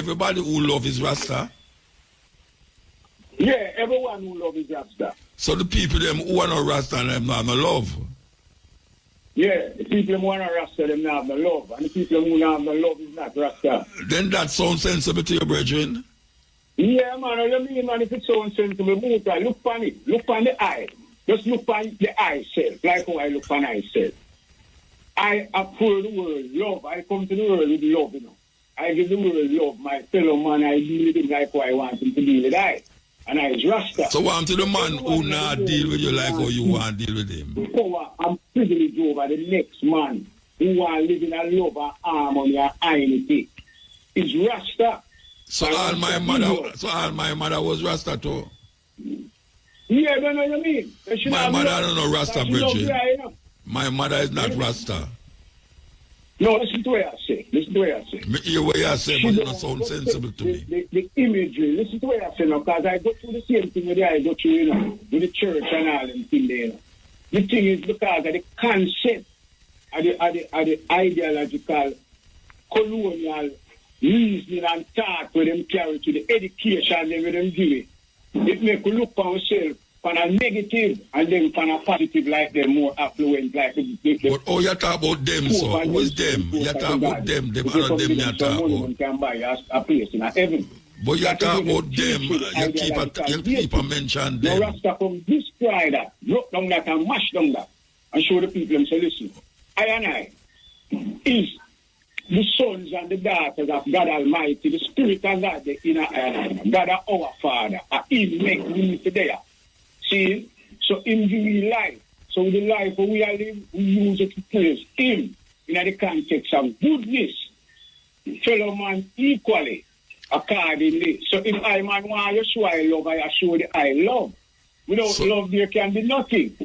everybody who love is Rasta? Yeah, everyone who love is Rasta. So the people them who are not Rasta and them not no love? Yeah, the people who want to Rasta, them not have no love. And the people who don't have no love is not Rasta. Then that sounds sensible to your brethren? Yeah, man, what you mean, man, if it sounds sensible, look on it. Look on the eye. Just look on the eye self, like how I look on myself. I approve the world love. I come to the world with love, you know. I give the world love. My fellow man, I deal with him like how I want him to deal with I. And I is Rasta. So what to the man who not deal with you like how you want to deal with him? Before I'm privileged over the next man who want to live in a love and harmony and unity. It's Rasta. So all my mother was Rasta too? Yeah, I don't know what you mean. My mother don't know Rasta, Bridget. My mother is not Rasta. No, listen to what I say. Me hear what you say, but it don't sound sensible to me. The imagery, listen to what I say now, because I go through the same thing with I go through, you know, with the church and all them thing there, you know. The thing is because of the concept of the ideological, colonial reasoning and thought with them carry to the education they with them give it. It make you look on yourself from a negative and then from a positive like they're more affluent like But oh, you talk about them, so who is them? You talk about them are them you talk about. Can buy a place in heaven. But you talk about them, you keep a mention them. No Rasta come destroy that, broke down that and mash down that and show the people and say, listen, I is the sons and the daughters of God Almighty, the Spirit of God, the inner island, God our Father, and He make me today. See? So in the life, so the life we are living, we use it to praise Him in the context of goodness, fellow man equally, accordingly. So if I man want to show I love, I show the I love. Without love, there can be nothing.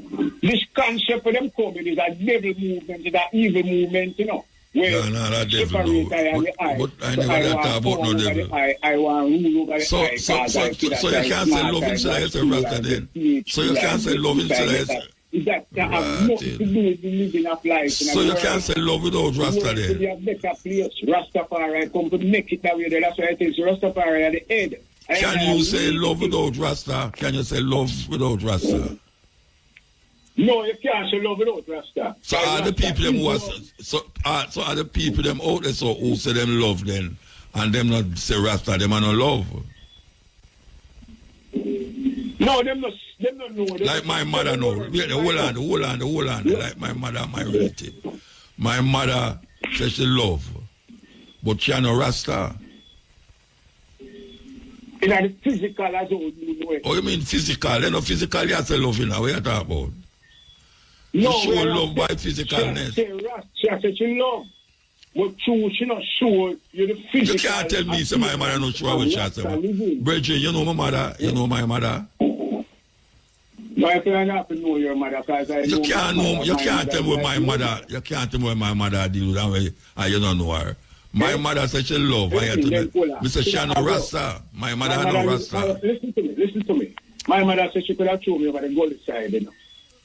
This concept of them coming is a devil movement, is an evil movement, you know. No, that devil, no. But I never talk about no devil. I want to rule over the so you can't say love instead of Rasta then. So you can't say love instead of that have nothing to do with the living of life. So you can't say love without Rasta then. To a better place. Rastafari come to make it that way. That's why it is Rastafari at the head. Can you say love without Rasta? Can you say love without Rasta? No, you can't say love without Rasta. So are the people them who are so are the people them out there so who say them love then and them not say Rasta, them are not love? No, them not know. Like my mother know. Hold on. Like my mother, my relative. My mother says she love, but she no Rasta. In the physical as well, you know it. Oh, you mean physical? Then no physical you say love, you know, what you talking about? No, you show love by physicalness. She said she love, but she not sure you the physical. You can't tell me say my mother not sure what she said. Bridget, you know my mother, you know my mother. No, I can't know your mother because I you can't know. You can't tell me my mother. You can't tell me my mother deal that way, and you don't know her. My mother said she love. I had to Mr. Shano Rasta. My mother no Rasta. Listen to me. My mother said she could have thrown me over the gully side, you know.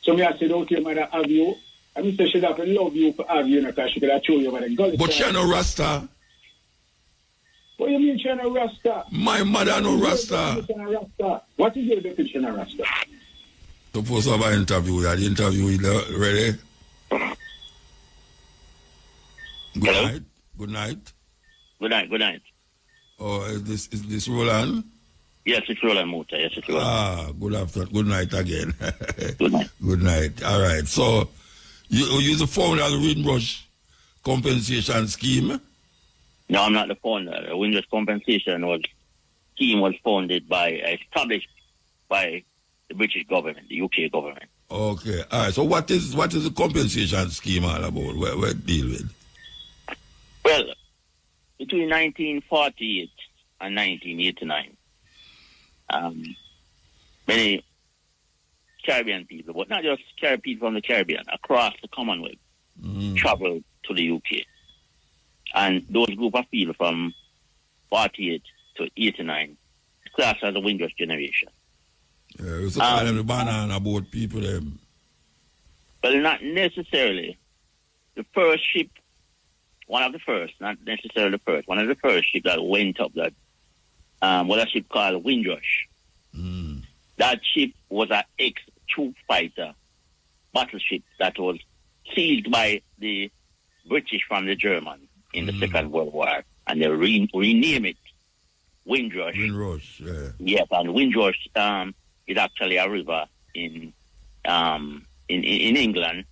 So me I said, okay, mother, have you? And me said she'd have to love you for have you, because she could have thrown you over the gully but side. But she no Rasta. What do you mean she no Rasta? My mother no Rasta. What is your definition of Rasta? Suppose to have an interview. The interview is ready. Good night. Oh, is this Roland? Yes, it's Roland Muta. Yes, it's Roland. Good afternoon. Good night again. Good night. Good night. All right. So, you the founder of the Windrush compensation scheme? No, I'm not the founder. The Windrush compensation scheme was established by the British government, the UK government. Okay. All right. So, what is the compensation scheme all about? Where it deal with? Well, between 1948 and 1989, many Caribbean people, but not just people from the Caribbean, across the Commonwealth, traveled to the UK. And those group of people from 48 to 89, classed as the Windrush generation. Yeah, it was a kind of the banana about people them. Well, not necessarily. The first ship one of the first, not necessarily the first, one of the first ships that went up that was a ship called Windrush. Mm. That ship was an ex-troop fighter battleship that was seized by the British from the Germans in the Second World War, and they renamed it Windrush. Windrush, yeah. Yes, and Windrush is actually a river in England,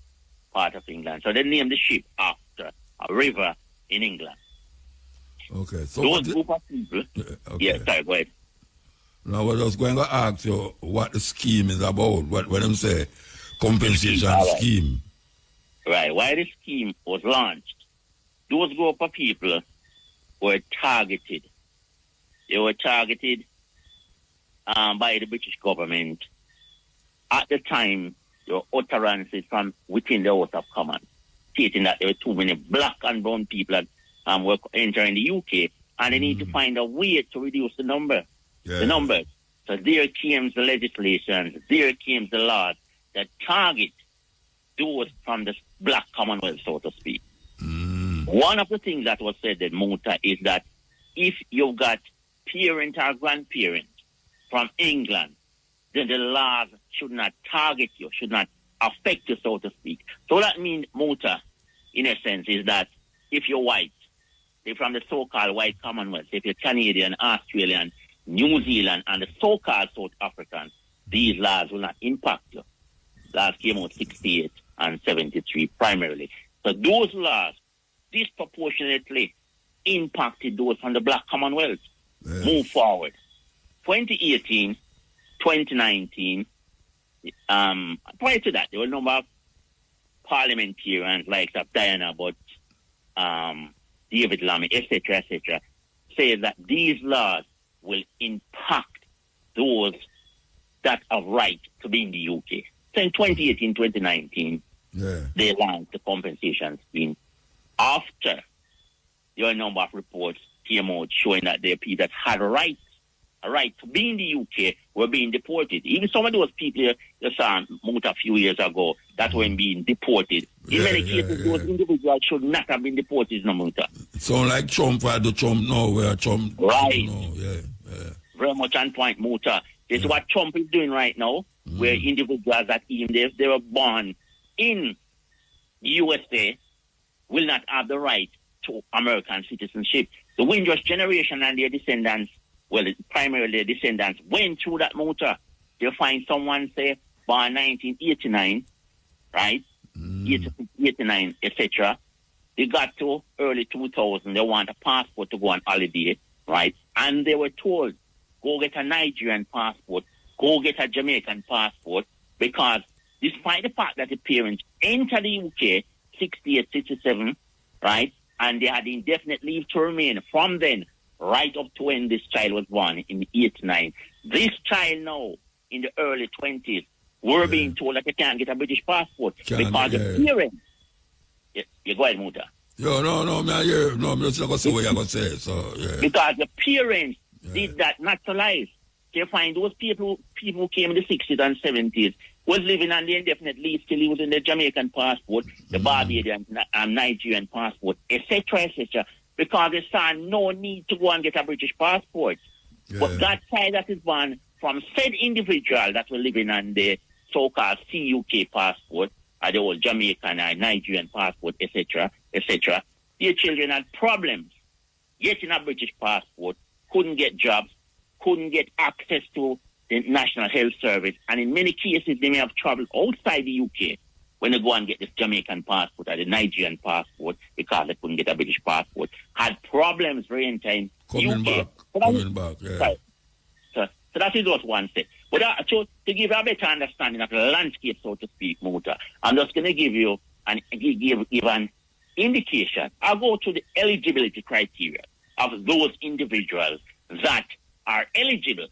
part of England. So they named the ship after a river in England. Okay, so those group of people. Okay. Yes, sorry, go ahead. Now, I was going to ask you what the scheme is about. What them say, compensation scheme. Right. Why the scheme was launched? Those group of people were targeted. They were targeted by the British government. At the time, there were utterances from within the House of Commons stating that there were too many black and brown people that were entering the UK, and they need to find a way to reduce the number. Yeah. The numbers. So there came the legislation, there came the laws that target those from the black Commonwealth, so to speak. One of the things that was said in Muta is that if you've got parent or grandparent from England, then the laws should not target you, should not affect you, so to speak. So that means Muta, in a sense, is that if you're white, if from the so-called white Commonwealth, if you're Canadian, Australian, New Zealand, and the so-called South Africans, these laws will not impact you. Laws came out 68 and 73 primarily. So those laws disproportionately impacted those from the black Commonwealth. Yes. Move forward. 2018, 2019, prior to that, there were a number of parliamentarians like Diana Butt, David Lammy, etc., say that these laws will impact those that have right to be in the UK. So in 2018, 2019, they launched the compensation scheme after there were a number of reports came out showing that there are people that had a right to be in the UK were being deported. Even some of those people you saw a few years ago that were being deported. In many cases, those individuals should not have been deported, no matter. So like Trump, where the Trump now, where Trump... Right. Very much on point, Muta. This is what Trump is doing right now, where individuals that even if they were born in USA will not have the right to American citizenship. The Windrush generation and their descendants, well, primarily their descendants, went through that motor. They'll find someone, say, born 1989, right? 89, etc. They got to early 2000, they want a passport to go on holiday, right? And they were told, go get a Nigerian passport, go get a Jamaican passport, because despite the fact that the parents entered the UK 68, 67, right? And they had indefinite leave to remain from then right up to when this child was born in 89. This child now, in the early 20s, were being told that they can't get a British passport because the parents... You go ahead, Muta. No, I'm just not going to say what you're going to say. So, because the parents did that naturalize. You find those people who came in the 60s and 70s was living on the indefinite leave, still using the Jamaican passport, the Barbadian and Nigerian passport, etc., because they saw no need to go and get a British passport. But that child that is born from said individual that were living on the so-called CUK passport, or the old Jamaican and Nigerian passport, etc., their children had problems getting a British passport, couldn't get jobs, couldn't get access to the National Health Service, and in many cases they may have traveled outside the UK when they go and get this Jamaican passport or the Nigerian passport because they couldn't get a British passport, had problems for entering coming UK. back, Right. So that is what one said. But to give a better understanding of the landscape, so to speak, Muta, I'm just going to give you an indication. I'll go to the eligibility criteria of those individuals that are eligible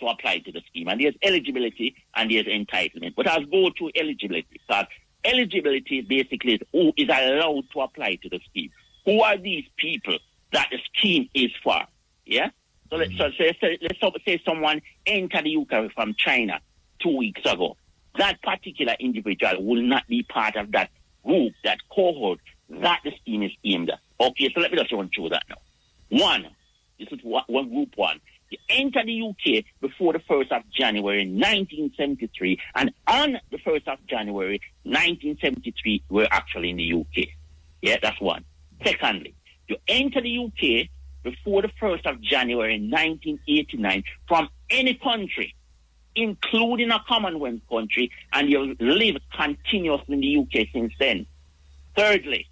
to apply to the scheme. And there's eligibility and there's entitlement. But I'll go to eligibility, because eligibility basically is who is allowed to apply to the scheme. Who are these people that the scheme is for? Yeah? So let's say someone entered the UK from China 2 weeks ago. That particular individual will not be part of that group, that cohort, that the scheme is aimed at. Okay, so let me just run through that now. One, this is one group one. You enter the UK before the 1st of January 1973, and on the 1st of January 1973, we're actually in the UK. Yeah, that's one. Secondly, you enter the UK before the 1st of January 1989 from any country, including a Commonwealth country, and you live continuously in the UK since then. Thirdly,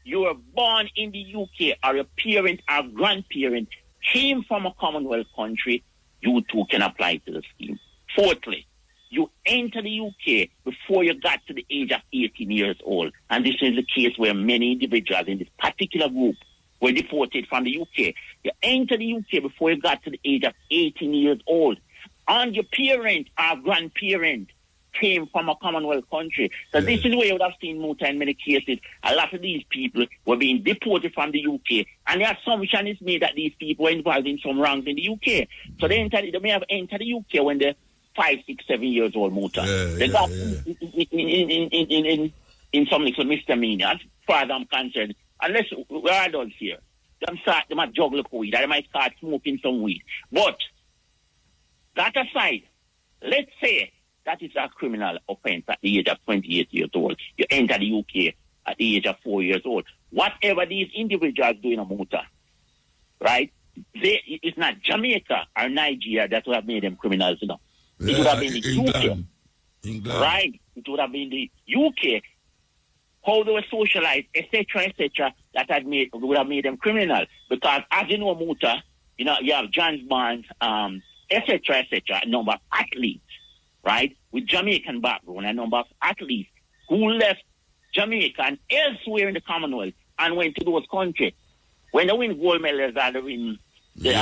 you were born in the UK, or your parent or grandparent came from a Commonwealth country, you too can apply to the scheme. Fourthly, you enter the UK before you got to the age of 18 years old. And this is the case where many individuals in this particular group were deported from the UK. You enter the UK before you got to the age of 18 years old. And your parent or grandparent came from a Commonwealth country. So this is where you would have seen Muta in many cases. A lot of these people were being deported from the UK, and the assumption is made that these people were involved in some wrongs in the UK. So they may have entered the UK when they're 5, 6, 7 years old, Muta. They got in some little misdemeanor, as far as I'm concerned. Unless we're adults here. They might juggle weed, they might start smoking some weed. But that aside, let's say that is a criminal offense at the age of 28 years old. You enter the UK at the age of 4 years old. Whatever these individuals do in a Muta, right? It's not Jamaica or Nigeria that would have made them criminals, you know. It would have been the UK. Right? It would have been the UK. How they were socialized, etc., that would have made them criminals. Because as you know, Muta, you know, you have John Barnes, etc., a number of athletes, right, with Jamaican background, a number of athletes who left Jamaica and elsewhere in the Commonwealth and went to those countries. When they win gold medals or they win the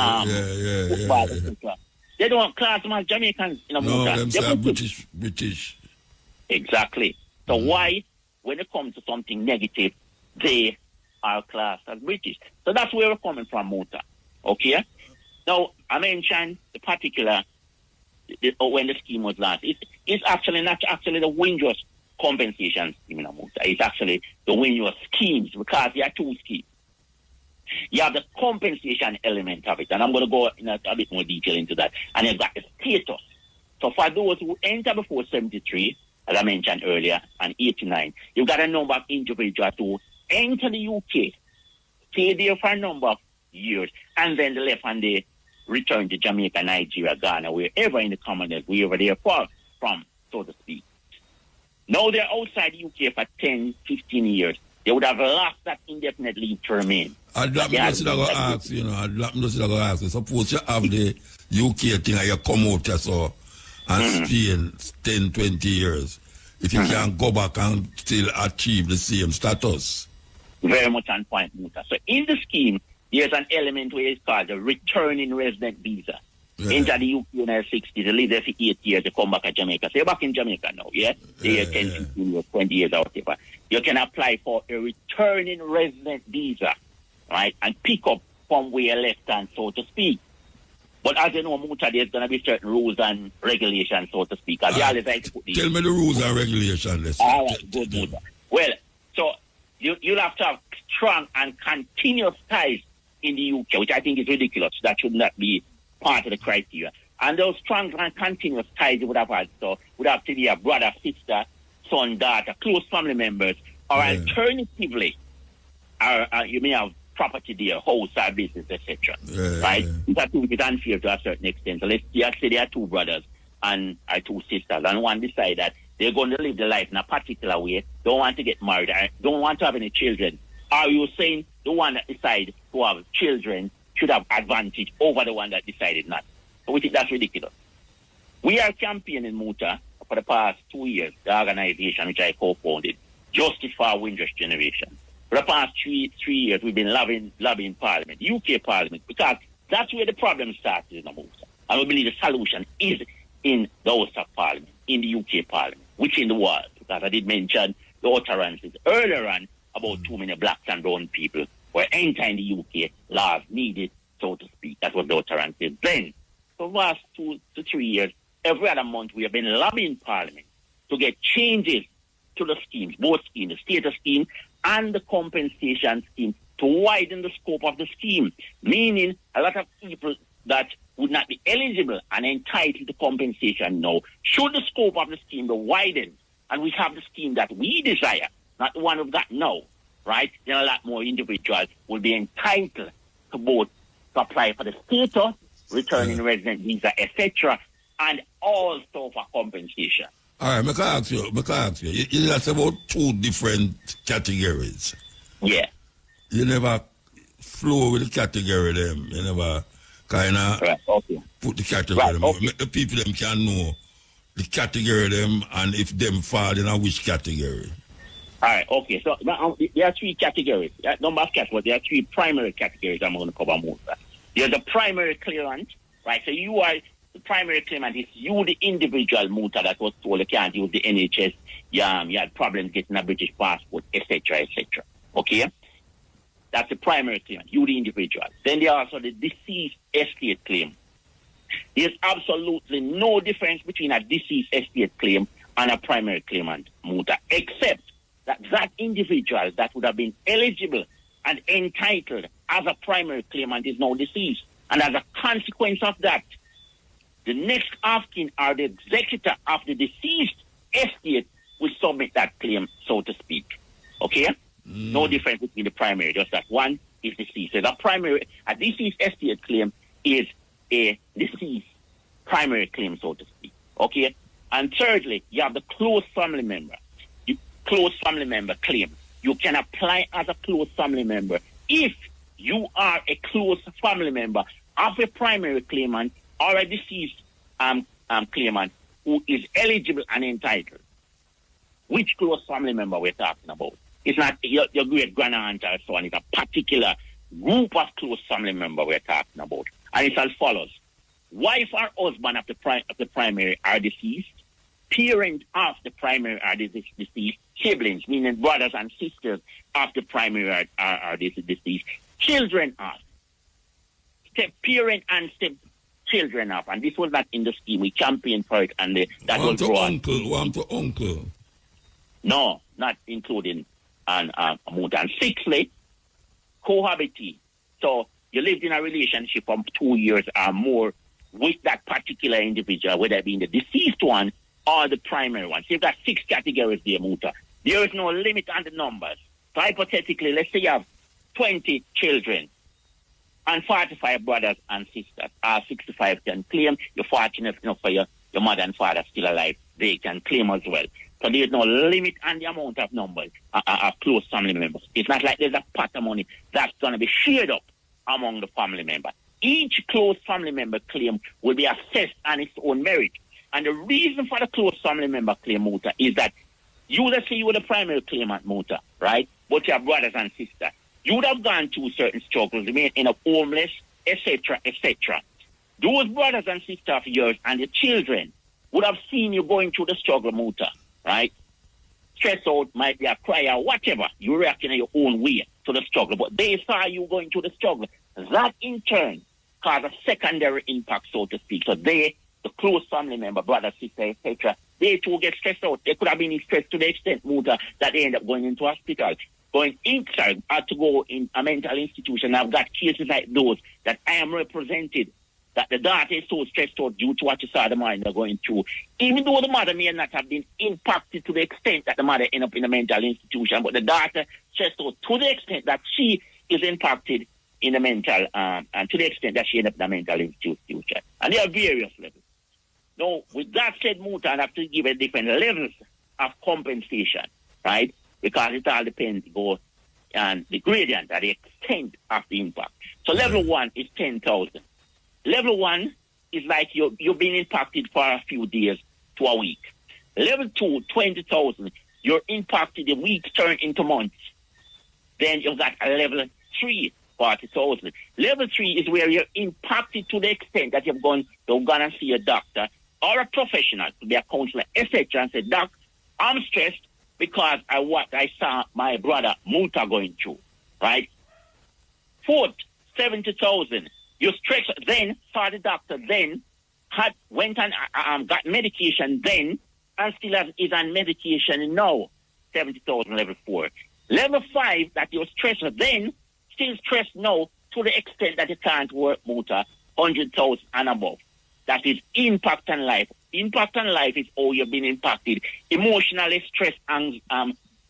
football, etc., they don't class them as Jamaicans in a Muta. They're British. Exactly. So why, when it comes to something negative, they are classed as British? So that's where we're coming from, Muta. Okay? Now, I mentioned the particular, when the scheme was launched. It's actually not actually the Windrush compensation scheme in Muta. It's actually the Windrush schemes, because there are two schemes. You have the compensation element of it, and I'm going to go in a bit more detail into that. And you've got the status. So for those who enter before 73, as I mentioned earlier, and 89, you've got a number of individuals who enter the UK, stay there for a number of years, and then they left and they return to Jamaica, Nigeria, Ghana, wherever in the Commonwealth, wherever they are from, so to speak. Now they're outside the UK for 10, 15 years. They would have lost that indefinite leave to remain. I'd like to ask, suppose you have the UK thing and you come out here so and stay in 10, 20 years. If you can go back and still achieve the same status. Very much on point, Muta. So in the scheme, there's an element where it's called the returning resident visa. Enter the UK in the 60s, they live there for 8 years, they come back to Jamaica. So you're back in Jamaica now, yeah? They're 10, 15 years, 20 years out there. You can apply for a returning resident visa, right? And pick up from where you left and so to speak. But as you know, Muta, there's going to be certain rules and regulations, so to speak. Tell me the rules and regulations. All right, good, Muta. Well, so you'll have to have strong and continuous ties in the UK, which I think is ridiculous. That should not be part of the criteria. And those strong and continuous ties you would have had, so would have to be a brother, sister, son, daughter, close family members, or alternatively, you may have property there, house or business, etc. Right? That would be unfair to a certain extent. So let's say there are two brothers and two sisters, and one decide that they're going to live their life in a particular way, don't want to get married, don't want to have any children. Are you saying the one that decided to have children should have advantage over the one that decided not? So we think that's ridiculous. We are campaigning Muta for the past 2 years, the organization which I co-founded, Justice for Windrush Generation. For the past three years, we've been lobbying Parliament, UK Parliament, because that's where the problem started in the Muta. And we believe the solution is in the House of Parliament, in the UK Parliament, which in the world, because I did mention the utterances earlier on about too many blacks and brown people were entering the UK, laws needed, so to speak. That was the utterances then. For the last 2 to 3 years, every other month we have been lobbying Parliament to get changes to the schemes, both schemes, the status scheme and the compensation scheme to widen the scope of the scheme, meaning a lot of people that would not be eligible and entitled to compensation now, should the scope of the scheme be widened, and we have the scheme that we desire, not the one we've got now, right? Then a lot more individuals will be entitled to both to apply for the status, returning resident visa, etc., and also for compensation. All right, I ask you. That's about two different categories. Yeah. You never flow with the category them. You never kind of put the category them. Okay. Make the people them can know the category them and if them fall in a which category. All right, okay. So there are three categories. Number of categories, there are three primary categories I'm going to cover most of. There's the primary claimant, right? So you are the primary claimant, is you, the individual Muta that was told you can't use the NHS, you had problems getting a British passport, etc., etc. Okay? That's the primary claimant, you, the individual. Then there are also the deceased estate claim. There's absolutely no difference between a deceased estate claim and a primary claimant, Muta, except that individual that would have been eligible and entitled as a primary claimant is now deceased. And as a consequence of that, the next of kin or the executor of the deceased estate will submit that claim, so to speak. Okay? No difference between the primary, just that one is deceased. So a deceased estate claim is a deceased primary claim, so to speak. Okay? And thirdly, you have the close family member. Close family member claim. You can apply as a close family member if you are a close family member of a primary claimant or a deceased claimant who is eligible and entitled. Which close family member we're talking about? It's not your great-grandaunt or so on. It's a particular group of close family member we're talking about. And it's as follows. Wife or husband of the primary are deceased. Parent of the primary are deceased. Siblings, meaning brothers and sisters of the primary are deceased. Children of. Step-parent and step-children of. And this was not in the scheme. We campaigned for it and that one was brought. One to uncle. No, not including Muta. And sixthly, cohabitee. So you lived in a relationship for 2 years or more with that particular individual, whether it be the deceased one or the primary one. So you've got 6 categories there, Muta. There is no limit on the numbers. So hypothetically, let's say you have 20 children and 45 brothers and sisters. 65 can claim. You're fortunate enough for your mother and father still alive. They can claim as well. So there's no limit on the amount of numbers of close family members. It's not like there's a pot of money that's going to be shared up among the family members. Each close family member claim will be assessed on its own merit. And the reason for the close family member claim, Muta, is that let's say you were the primary claimant, Muta, right? But your brothers and sisters, you would have gone through certain struggles, remain in a homeless, etc., etc. Those brothers and sisters of yours and your children would have seen you going through the struggle, Muta, right? Stress out, might be a cry or whatever. You're reacting in your own way to the struggle. But they saw you going through the struggle. That, in turn, caused a secondary impact, so to speak. So they, the close family member, brother, sister, etc., they too get stressed out. They could have been stressed to the extent, Muta, that they end up going into hospital. Going inside, to go in a mental institution. I've got cases like those that I am represented, that the daughter is so stressed out due to what you saw the mother going through. Even though the mother may not have been impacted to the extent that the mother ended up in a mental institution, but the daughter stressed out to the extent that she is impacted in the mental, and to the extent that she ended up in a mental institution. And there are various levels. Now, with that said, Muta, I have to give it different levels of compensation, right? Because it all depends on the gradient and the extent of the impact. So level 1 is 10,000. Level 1 is like you've been impacted for a few days to a week. Level 2, 20,000. You're impacted, the weeks turn into months. Then you've got a level 3, 40,000. Level 3 is where you're impacted to the extent that you've gone and see a doctor or a professional, to be a counselor, etc., and say, Doc, I'm stressed because I saw my brother Muta going through, right? 4th, 70,000. You stretch, then saw the doctor, then went and got medication, then and still is on medication now. 70,000 level 4. Level 5, that you're stressed then, still stressed now to the extent that you can't work motor 100,000 and above. That is impact on life. Impact on life is how you've been impacted. Emotionally, stress,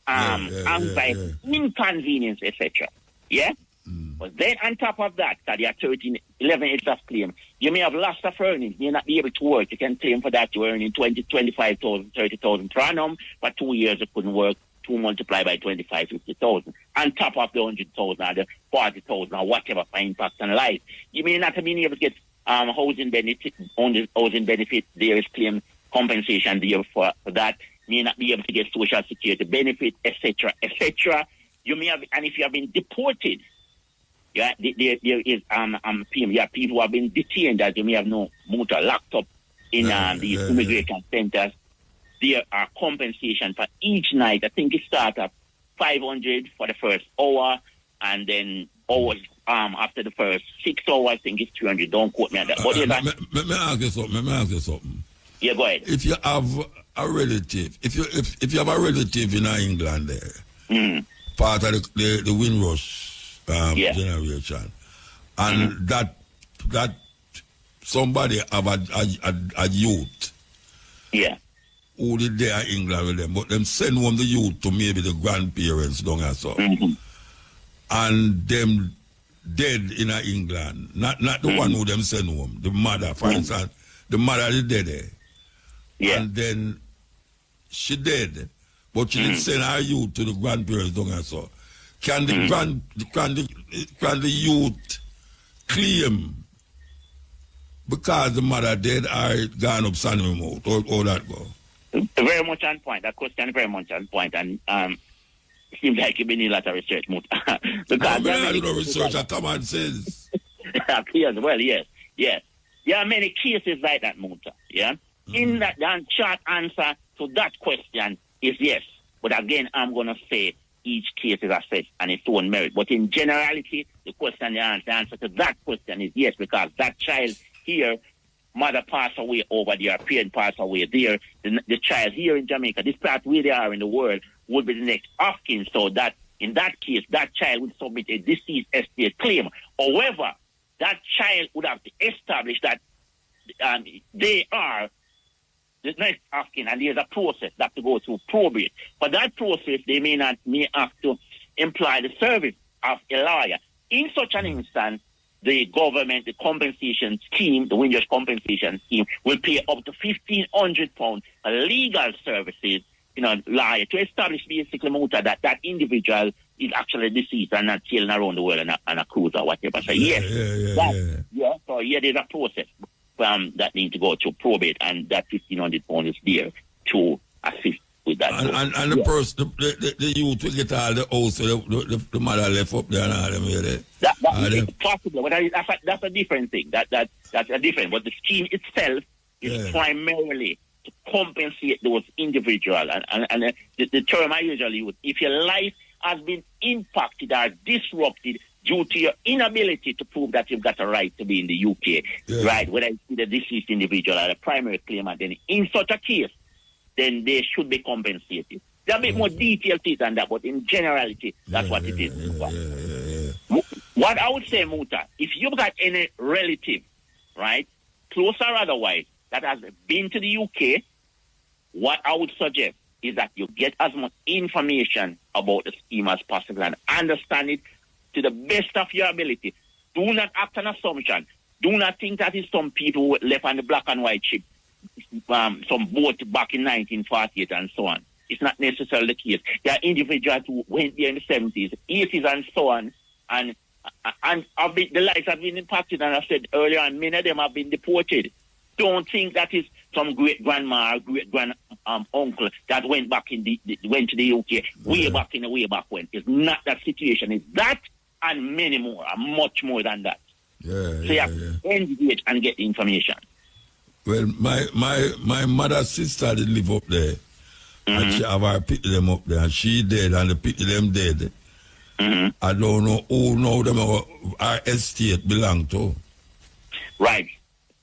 anxiety, inconvenience, etc. Yeah? But then on top of that, you have 11 years of claim. You may have lost of earnings. You may not be able to work. You can claim for that. You're earning 20, 25,000, 30,000 per annum. For 2 years, you couldn't work. 2 multiplied by 25, 50,000. On top of the 100,000 or the 40,000 or whatever for impact on life. You may not have been able to get housing benefit. Housing benefit, there is claim compensation there for that. You may not be able to get social security benefit, etc., etc. You may have, and if you have been deported, there is people who have been detained, as you may have known, motor locked up in the immigration centers. There are compensation for each night. I think it starts at 500 for the first hour, and then hours after the first 6 hours, I think it's 200. Don't quote me on that. Let me ask you something. Yeah, go ahead. If you have a relative, if you have a relative in England there, part of the Windrush generation, and that somebody have a youth, who did there in England with them, but them send one the youth to maybe the grandparents down and so, and them dead in England, not the one who them send home, the mother, for instance, the mother is dead there, and then she dead, but she didn't send her youth to the grandparents down and so. Can the youth claim because the mother dead or gone up sun remote or that go? Very much on point. That question very much on point, and it seems like you've been in a lot of research, Mut. Because research, common sense. Yes, well, yes. There are many cases like that, Muta. Yeah. In that, the short answer to that question is yes. But again, I'm gonna say each case is assessed on its own merit. But in generality, the answer to that question is yes, because that child here, mother passed away over there, parent passed away there. The child here in Jamaica, this part where they are in the world, would be the next of kin. So that in that case, that child would submit a deceased estate claim. However, that child would have to establish that they are the next of kin, and there's a process that to go through probate. For that process, they may have to employ the service of a lawyer. In such an instance, the government, the compensation scheme, the Windrush compensation scheme, will pay up to £1,500 for legal services, lawyer, to establish basically that individual is actually deceased and not chilling around the world on a cruise or whatever. So So there's a process that needs to go to probate, and that £1,500 is there to assist with that. And the person, the youth will get all the house, the mother left up there and all them here. That's possible, but that's a different thing. That's a different. But the scheme itself is primarily to compensate those individuals. And the term I usually use, if your life has been impacted or disrupted due to your inability to prove that you've got a right to be in the UK, right? Whether it's the deceased individual or the primary claimant, then in such a case, then they should be compensated. There are a bit more detailed things than that, but in generality, that's what it is. What I would say, Muta, if you've got any relative, right, close or otherwise, that has been to the UK, what I would suggest is that you get as much information about the scheme as possible and understand it to the best of your ability. Do not act on assumption. Do not think that is some people who left on the black and white ship, some boat back in 1948 and so on. It's not necessarily the case. There are individuals who went there in the 70s, 80s and so on, and the lives have been impacted, and I said earlier on, many of them have been deported. Don't think that is some great-grandma or great-grand-uncle that went to the UK way back when. It's not that situation. It's that and many more, and much more than that. So you have to engage and get the information. Well, my mother's sister did live up there, and she have her pity them up there, and she dead, and the pity them dead. I don't know who know them our estate belong to. Right.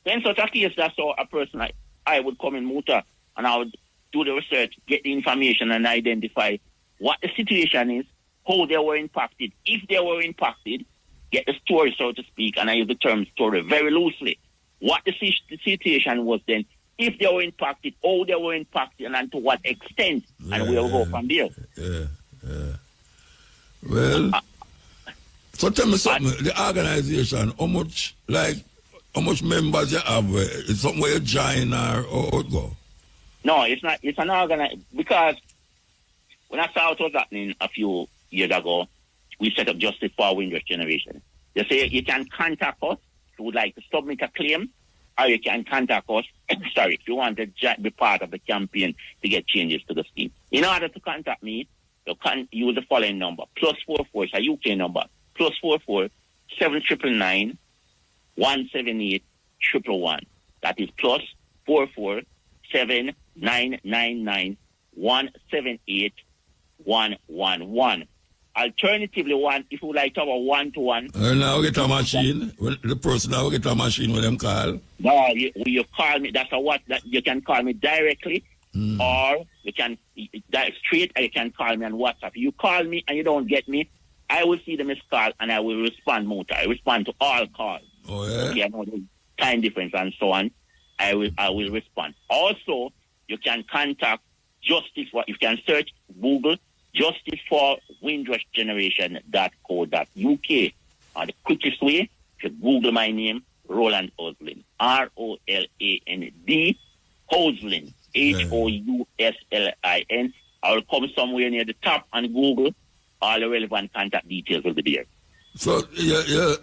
In such a case, that's how a person like I would come in Muta, and I would do the research, get the information, and identify what the situation is, how they were impacted, if they were impacted, get the story, so to speak, and I use the term story very loosely. What the situation was then, if they were impacted, how they were impacted, and to what extent, and we'll go from there. Well, so tell me something, the organization, how much members you have? Is something where you join or go? No, it's not. It's an organization, because when I saw what was happening a few years ago, we set up Justice for Windrush Generation. They say you can contact us if you would like to submit a claim, or you can contact us, if you want to be part of the campaign to get changes to the scheme. In order to contact me, you can use the following number, +44, it's a UK number, +44 799 178 111. That is +44 7999 178 111. Alternatively, if you would like to have a one-to-one. Now get a machine. The person now get a machine with them call. No, you call me. That's that you can call me directly, or you can straight. Or you can call me on WhatsApp. You call me and you don't get me, I will see the missed call and I will respond. I respond to all calls. Oh yeah. Okay, I know the time difference and so on. I will respond. Also, you can contact Justice. You can search Google Justice for Windrush Generation.co.uk. The quickest way, if you Google my name, Roland Hoslin, ROLAND, Hoslin, HOUSLIN. I will come somewhere near the top and Google. All the relevant contact details will be there. So you're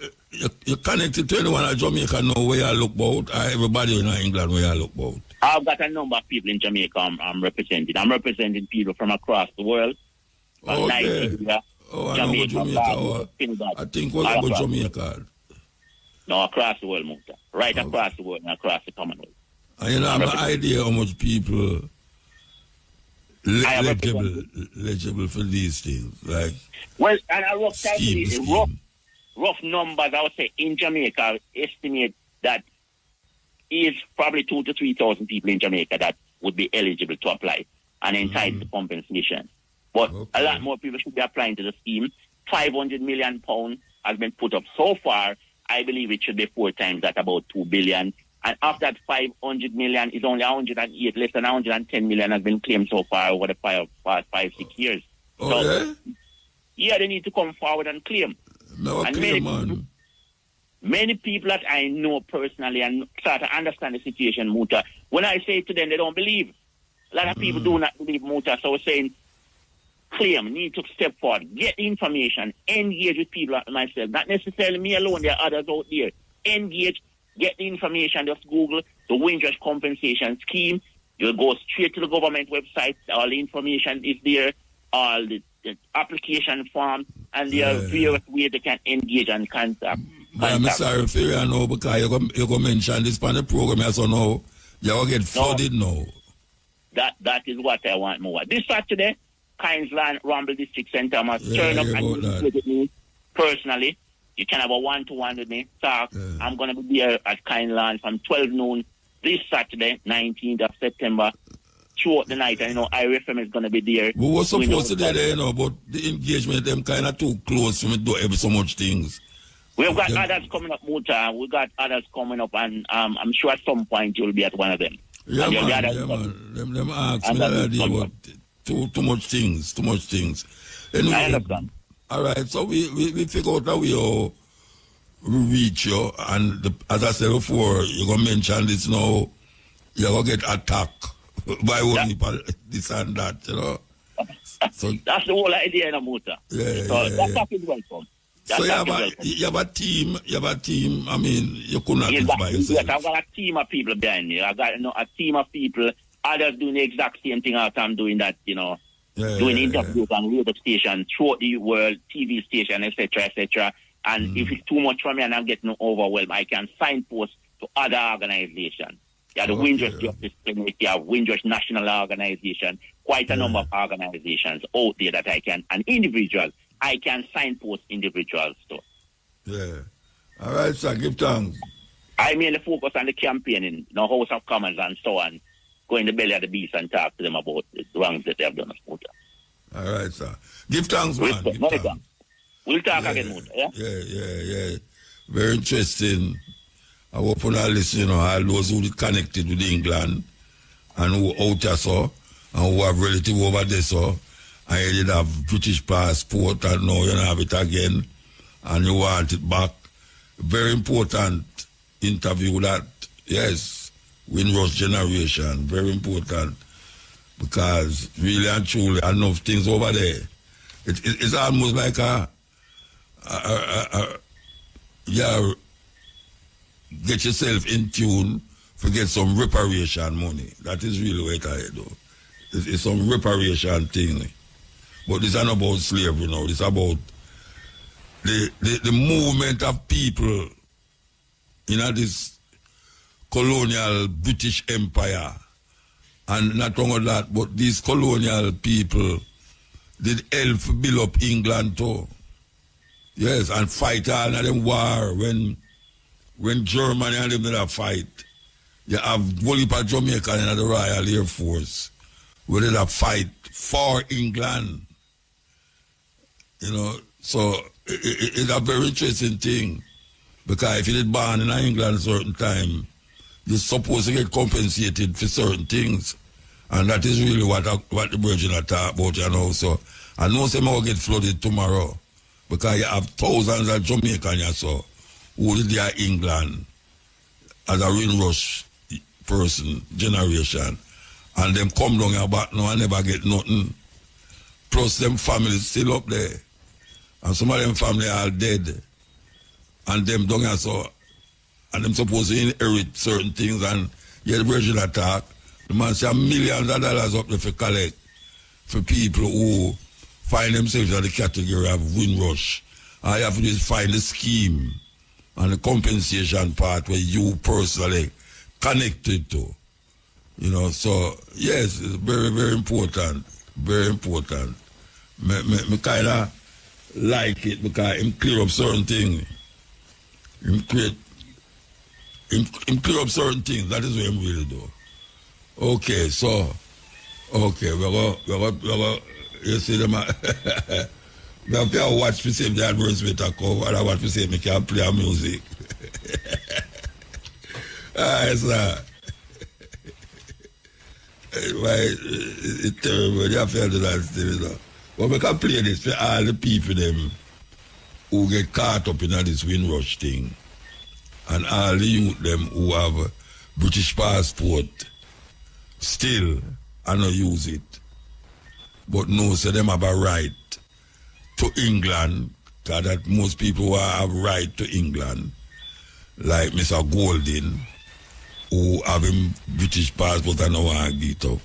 connected to anyone in Jamaica know where you look about, or everybody in England where you look about? I've got a number of people in Jamaica I'm representing. I'm representing people from across the world. Okay. Nigeria, Jamaica, I think what about Jamaica? No, across the world, Muta. Right across the world and across the Commonwealth. And you know, I have an idea how much people legible for these things, like. Well, and a rough numbers, I would say, in Jamaica, estimate that is probably 2,000 to 3,000 people in Jamaica that would be eligible to apply and entitled to compensation. But a lot more people should be applying to the scheme. £500 million has been put up so far. I believe it should be 4 times that, about 2 billion. And of that 500 million is only 108, less than 110 million has been claimed so far over the past 5-6 years. Yeah, they need to come forward and claim. No, and many people that I know personally and start to understand the situation, Muta, when I say to them, they don't believe. A lot of people do not believe, Muta. So we're saying, claim, need to step forward, get information, engage with people like myself. Not necessarily me alone, there are others out there. Engage, get the information, just Google the Windrush Compensation Scheme. You'll go straight to the government website. All the information is there, all the application form, and there are various ways they can engage and contact. I'm sorry for you, know, because you're going to mention this on the program, so now you're going to get flooded now. That is what I want more. This Saturday, Queensland Rumble District Centre must turn up and visit with me personally. You can have a one-to-one with me. Talk. I'm going to be here at Queensland from 12 noon this Saturday, 19th of September, throughout the night. And, IRFM is going to be there. We were supposed to be there, but the engagement, them kind of too close for me to do so much things. We've got others coming up, Muta. We've got others coming up, and I'm sure at some point you'll be at one of them. Yeah, man. Them ask me that idea about too much things. Anyway, I understand. All right, so we figure out how we reach you, and as I said before, you're going to mention this now, you're going to get attacked by one people, this and that, So, that's the whole idea in a motor. That is welcome. So you have a team, I mean, you couldn't do it by yourself. Yes, I've got a team of people behind me. I've got a team of people, others doing the exact same thing as I'm doing that, doing interviews on radio stations throughout the world, TV station, etc. And if it's too much for me and I'm getting overwhelmed, I can signpost to other organizations. You have the Windrush Justice Clinic, you have Windrush National Organization, quite a number of organizations out there that I can, and individuals, I can signpost individuals to. Yeah. All right, sir, give thanks. I mainly focus on the campaigning, House of Commons and so on, go in the belly of the beast and talk to them about the wrongs that they have done. All right, sir. Give thanks, man. Give thanks. We'll talk again, Muta, yeah? Yeah. Very interesting. I hope on all listen, you know, all those who connected with England and who out there, so, and who have relative over there, so, and you did have British passport and now you don't have it again and you want it back. Very important interview that, yes, Windrush generation, very important because really and truly enough things over there. It's almost like get yourself in tune to get some reparation money. That is really what I do. It's some reparation thing. But this is not about slavery now. It's about the movement of people in this colonial British Empire. And not only that, but these colonial people did help build up England too. Yes, and fight all of them war when Germany and them did a fight. You have whole heap of Jamaica in the Royal Air Force where they did fight for England. You know, so it's a very interesting thing because if you did born in England a certain time, you're supposed to get compensated for certain things. And that is really what the Virgin are talking about, you know. So I know some will get flooded tomorrow because you have thousands of Jamaicans so, who live there in England as a Windrush person, generation. And them come down here back now and never get nothing. Plus them families still up there. And some of them family are dead. And them down here so, and them supposed to inherit certain things and the Virgin attack. The man say millions of dollars up there for collect for people who find themselves in the category of Windrush. All you have to do is find the scheme and the compensation part where you personally connected to. You know, so yes, it's very, very important. Very important. Me kind of like it because it clear up certain things. Him clear up certain things. That is what him really do. Okay, so, we're going you see them, we have to watch to see if the advertisement come, and I watch to see if we can play our music. Sir. It's terrible, you have to do that still, you know. But we can play this for all the people them who get caught up in this Windrush thing, and all the youth them who have British passport, still, I don't use it. But no, so them have a right to England, because that most people have right to England, like Mr. Golding, who have him British passport and no one to get up.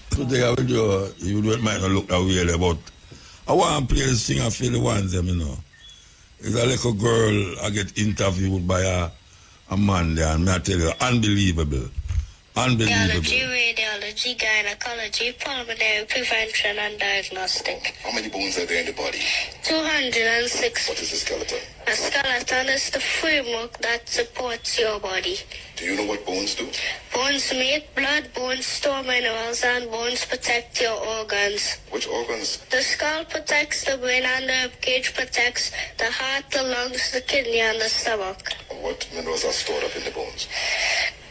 Today I will do, you might not look that way, but I want to play this thing, I feel the ones them, you know. It's a little girl I get interviewed by a man there, and I tell you, unbelievable. Unbelievable. Cardiology, radiology, gynecology, pulmonary prevention and diagnostic. How many bones are there in the body? 206. What is a skeleton? A skeleton is the framework that supports your body. Do you know what bones do? Bones make blood, bones store minerals, and bones protect your organs. Which organs? The skull protects the brain, and the ribcage protects the heart, the lungs, the kidney, and the stomach. What minerals are stored up in the bones?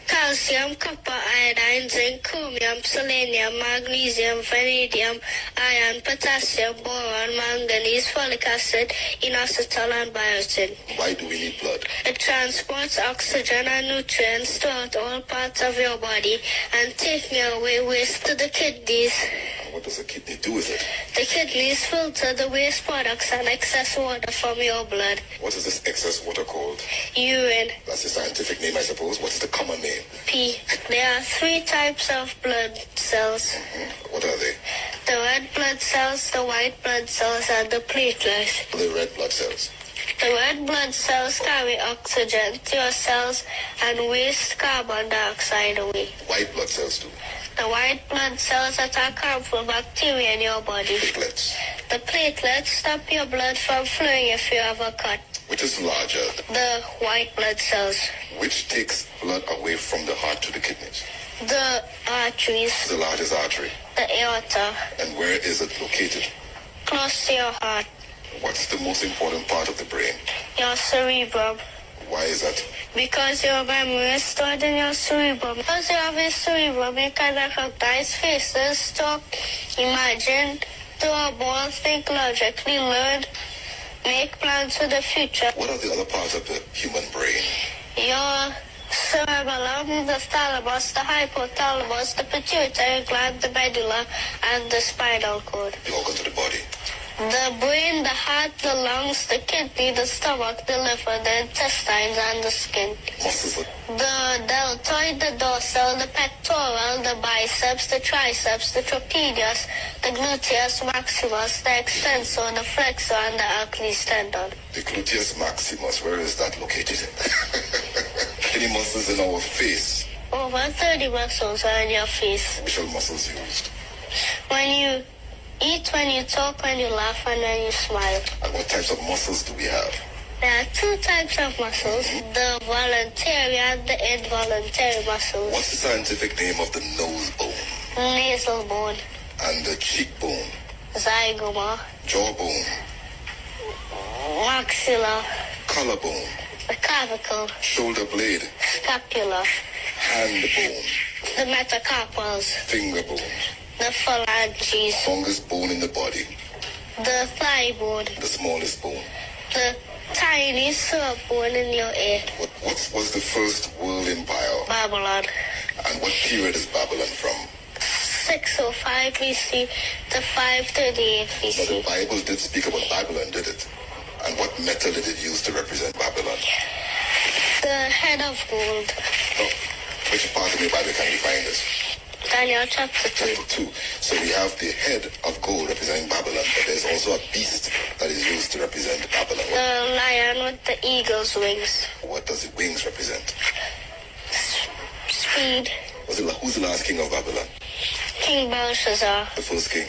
Calcium, copper, iodine, zinc, chromium, selenium, magnesium, vanadium, iron, potassium, boron, manganese, folic acid, inositol, and biotin. Why do we need blood? It transports oxygen and nutrients throughout all parts of your body and taking away waste to the kidneys. What does a kidney do with it? The kidneys filter the waste products and excess water from your blood. What is this excess water called? Urine. That's the scientific name, I suppose. What is the common name? P. There are 3 types of blood cells. Mm-hmm. What are they? The red blood cells, the white blood cells, and the platelets. The red blood cells. The red blood cells carry oxygen to your cells and waste carbon dioxide away. White blood cells do. The white blood cells attack harmful bacteria in your body. Platelets. The platelets stop your blood from flowing if you have a cut. Which is larger? The white blood cells. Which takes blood away from the heart to the kidneys? The arteries. The largest artery. The aorta. And where is it located? Close to your heart. What's the most important part of the brain? Your cerebrum. Why is that? Because your memory is stored in your cerebrum. Because you have a cerebrum, you can recognize faces, talk, imagine, throw a ball, think logically, learn, make plans for the future. What are the other parts of the human brain? Your cerebellum, the thalamus, the hypothalamus, the pituitary gland, the medulla, and the spinal cord. The organs of the body. The brain, the heart, the lungs, the kidney, the stomach, the liver, the intestines, and the skin. Muscles. The deltoid, the dorsal, the pectoral, the biceps, the triceps, the trapezius, the gluteus maximus, the extensor, the flexor, and the Achilles tendon. The gluteus maximus, where is that located? Any muscles in our face? Over 30 muscles are in your face. Which are muscles used? When you eat, when you talk, when you laugh, and when you smile. And what types of muscles do we have? There are two types of muscles, the voluntary and the involuntary muscles. What's the scientific name of the nose bone? Nasal bone. And the cheekbone? Zygoma. Jawbone? Maxilla. Collarbone? The clavicle. Shoulder blade? Scapula. Hand bone? The metacarpals. Finger bone? The phalanges. Longest bone in the body? The thigh bone. The smallest bone? The tiny syrup bone in your ear. What was the first world empire? Babylon. And what period is Babylon from? 605 BC to 538 Now BC. the Bible did speak about Babylon, did it? And what metal did it use to represent Babylon? The head of gold. No. Which part of the Bible can you find this? Daniel chapter 2. Chapter 2. So we have the head of gold representing Babylon, but there's also a beast that is used to represent Babylon. The lion with the eagle's wings. What does the wings represent? Speed. Who's the last king of Babylon? King Belshazzar. The first king.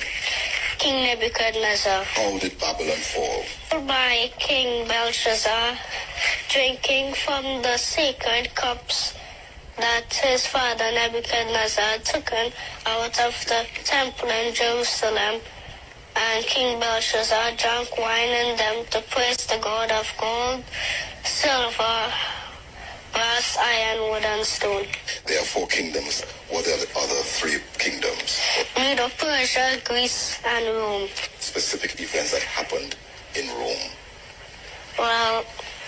King Nebuchadnezzar. How did Babylon fall? By King Belshazzar drinking from the sacred cups that his father Nebuchadnezzar took out of the temple in Jerusalem, and King Belshazzar drank wine in them to praise the God of gold, silver, brass, iron, wood, and stone. There are 4 kingdoms. What are the other 3 kingdoms? Medo, Persia, Greece, and Rome. Specific events that happened in Rome. Well,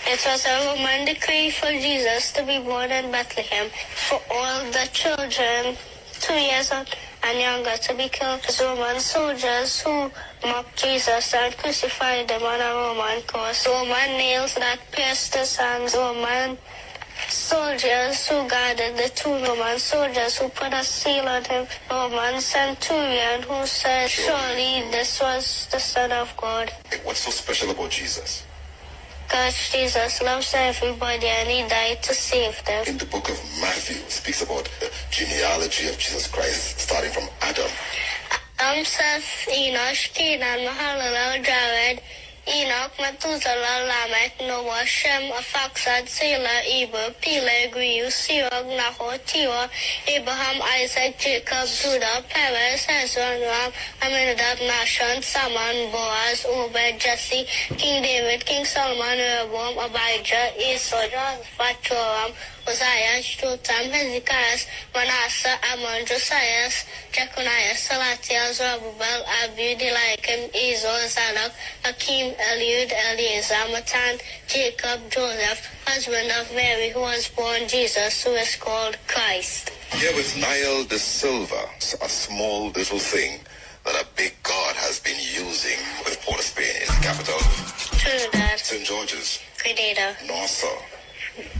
it was a Roman decree for Jesus to be born in Bethlehem, for all the children 2 years old and younger to be killed. Roman soldiers who mocked Jesus and crucified him on a Roman cross. Roman nails that pierced his hands. Roman soldiers who guarded the 2 Roman soldiers who put a seal on him. Roman centurion who said, surely this was the Son of God. What's so special about Jesus? Because Jesus loves everybody and he died to save them. In the book of Matthew, it speaks about the genealogy of Jesus Christ, starting from Adam. Seth, Enosh, Kenan, Mahalalel, Jared, Enoch, Methuselah, Lamech, Noah, Shem, Arphaxad, Selah, Eber, Peleg, Reu, Serug, Nahor, Terah, Abraham, Isaac, Jacob, Judah, Perez, Hezron, Ram, Aminadab, Nahshon, Salmon, Boaz, Obed, Jesse, King David, King Solomon, Rehoboam, Abijah, Esau, Jehoshaphat, Joram, Uzziah, Jotham, Hezekiah, Manasseh, Ammon, Josiah, Jeconiah, Salatiel, Zerubbabel, Abud, Eliakim, Ezor, Zadok, Hakim, Eliud, Eleazar, Matan, Jacob, Joseph, husband of Mary, who was born Jesus, who is called Christ. Here with Nile de Silva, a small little thing that a big God has been using with Port of Spain is the capital. Trinidad, St. George's, Grenada, Nassau,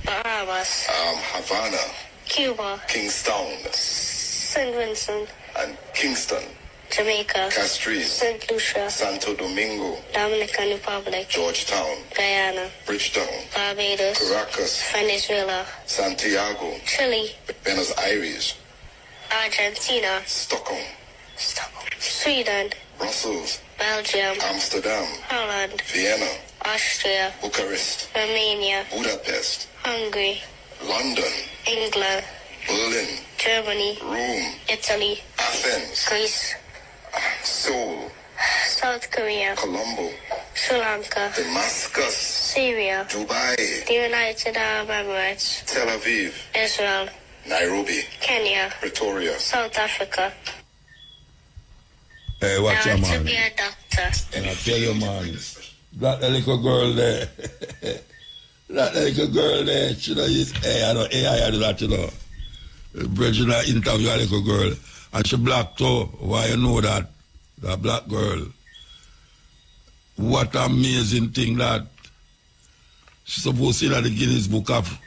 Bahamas, Havana, Cuba, Kingstown, St. Vincent, and Kingston, Jamaica, Castries, St. Lucia, Santo Domingo, Dominican Republic, Georgetown, Guyana, Bridgetown, Barbados, Caracas, Venezuela, Santiago, Chile, Buenos Aires, Argentina, Stockholm, Sweden, Brussels, Belgium, Amsterdam, Holland, Vienna, Austria, Bucharest, Romania, Budapest, Hungary, London, England, Berlin, Germany, Rome, Italy, Athens, Greece, Seoul, South Korea, Colombo, Sri Lanka, Damascus, Syria, Dubai, the United Arab Emirates, Tel Aviv, Israel, Nairobi, Kenya, Pretoria. South Africa. Hey, watch I your want to man. be a doctor. And I tell you, man, that little girl there, that little girl there, she know use AI, I do that, you know. Bridget interview a little girl, and she black too. Why you know that? That black girl. What amazing thing that she's supposed to see that the Guinness Book of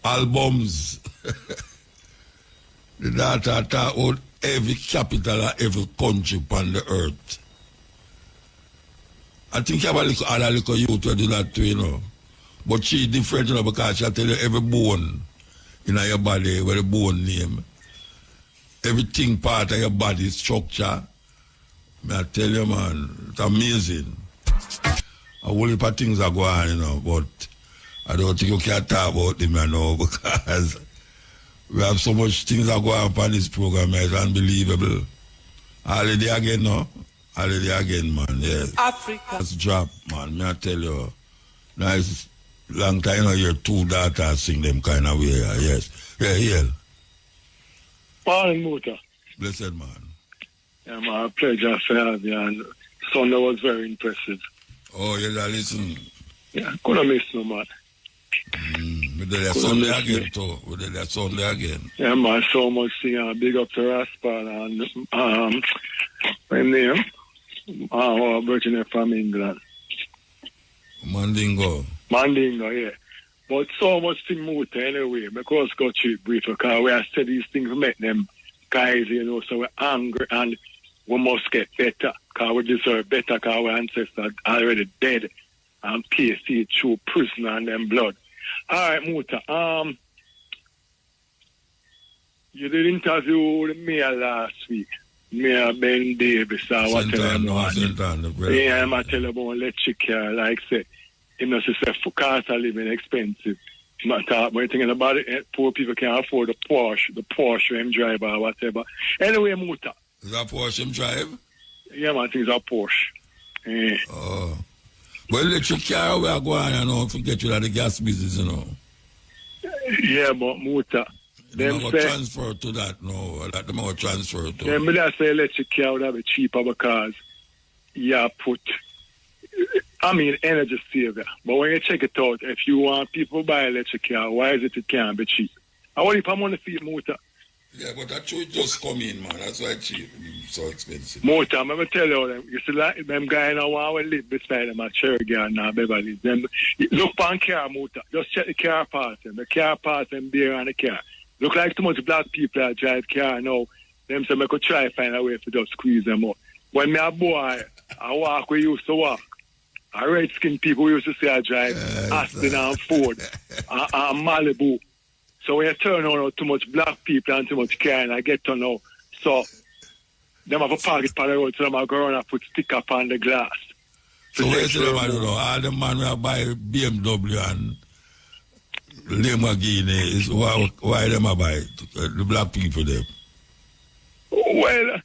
Albums. The data talk out every capital of every country on the earth. I think you have a little other little youth to do that too, you know. But she different, you know, because she'll tell you every bone in your body, where the bone name. Everything part of your body structure. I tell you, man, it's amazing. A whole heap of things are going on, you know, but I don't think you can talk about them, you know, because we have so much things that go on this program, it's unbelievable. Holiday again, no? Holiday again, man, yes. Africa. That's drop, man, I tell you. Nice, long time, you know, your two daughters sing them kind of way, yes. Yeah, yeah. Morning, Muta. Blessed man. Yeah, my pleasure to have you, and Sunday was very impressive. Oh, you listen. Yeah, couldn't miss no, man. We did that Sunday again, too. We did that Sunday again. Yeah, man, so much thing. Big up to Rasta and, my name, Virginia from England. Mandingo. Mandingo, yeah. But so much thing Muta anyway, because got cheap brief, because we have said these things to make them guys, you know, so we're angry and we must get better, because we deserve better, because our ancestors are already dead and pay through prison and them blood. All right, Muta. You did interview with me last week. Me Ben Davis or whatever. Yeah, I'm a tell you about electric car, like say, you know, say for cost of living expensive. When you're thinking about it, poor people can't afford the Porsche M drive or whatever. Anyway, Muta. Is that Porsche M drive? Yeah, man, I think it's a Porsche. Yeah. Oh. But electric car, we are going, you know, forget you like the gas business, you know. Yeah, but Muta. Them say, transfer to that, no. That them will transfer to. Yeah, but I say electric car would have be cheaper because you put, energy saver. But when you check it out, if you want people to buy electric car, why is it can't be cheap? I want if I'm on the feet, Muta. Yeah, but that should just come in, man. That's why it's cheap. So expensive. Muta, I'm going to tell you them. You see, like, them guys now want to live beside them at Cherry now, Beverly. Them, look on car, Muta. Just check the car parts. The car parts and beer on the car. Look like too much black people that drive car now. Them say I could try to find a way to just squeeze them out. When me a boy, I walk, we used to walk. A red-skinned people used to say I drive Aston and Ford and Malibu. So when you turn on too much black people and too much car, and I get to know. So them have a park it on the road, so them go around and put sticker up on the glass. So what you say them do? All the man will buy BMW and Lamborghini is why them a buy the black people them. Well,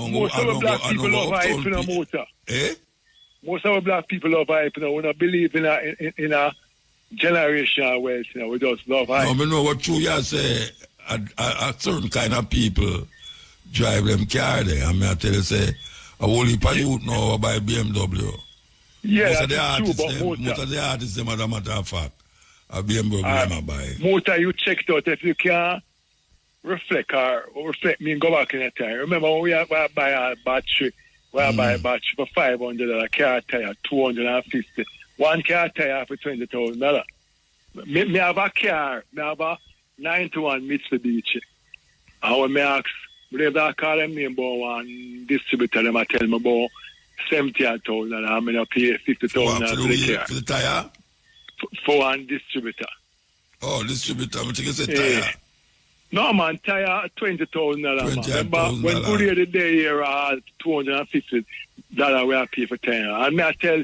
most of the black people love hype in a motor. Eh? Most of the black people love hype. You know, we don't believe in a generational wealth. You know, we just love hype. No, I know what you say. A certain kind of people drive them car there. I mean, I tell you, say, a whole heap of youth now buy BMW. Yeah, most of the artists, them, as a matter of fact, a BMW them buy. Motor, you checked out if you can reflect me and go back in the time. Remember when we buy a battery, buy a battery for $500, a car tire, $250. One car tire for $20,000. Me have a car, me have a 91 Mitsubishi. And when me ask, whatever I call them name about one distributor, them I tell me about $70,000 and I'm going to pay $50,000 for the car. For the tire? For one distributor. Oh, distributor. I'm thinking it's a tire. No, man, tire $20,000, man. Remember, when we the day here, $250 we have pay for tire. And me I tell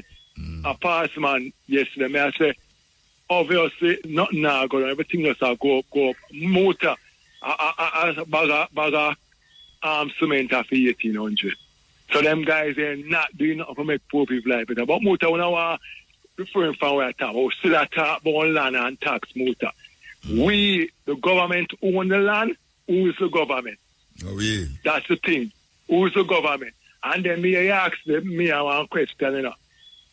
a passman yesterday, me I say, obviously, nothing now going on. Everything else will go up. Motor, a cement after 1800. So them guys are not doing nothing to make poor people life better. But Muta, when I was referring from where I talk, I still talk about land and tax, Muta. We, the government, own the land. Who is the government? Oh, yeah. That's the thing. Who is the government? And then me ask them, me I want question, you know.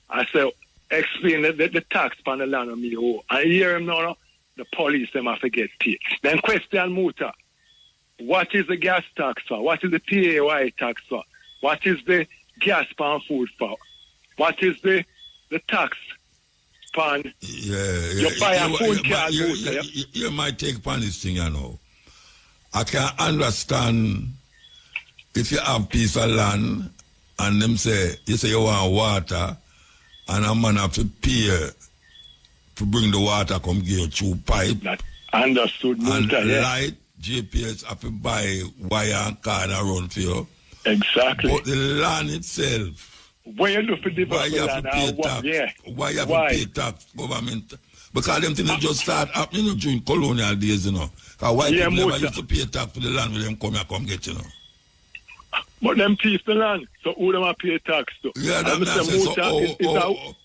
I say, explain the tax on the land of me. Oh. I hear him now, the police, them have to get paid. Then question Muta, what is the gas tax for? What is the PAY tax for? What is the gas pan food for? What is the tax pan? You buy a phone card. You might take upon this thing, you know. I can understand if you have piece of land and them say, you say you want water and a man have to pay to bring the water come give you through pipe. That understood. And light, GPS have to buy wire and cord and run for you. Exactly. But the land itself, why you have to why you have to pay tax? Yeah. Why you have to pay tax, government? Because them things just start happening during colonial days, you know. Because white people never used to pay tax for the land when them come get, you know. But them thief the land, so who them pay tax to? Yeah, that's so.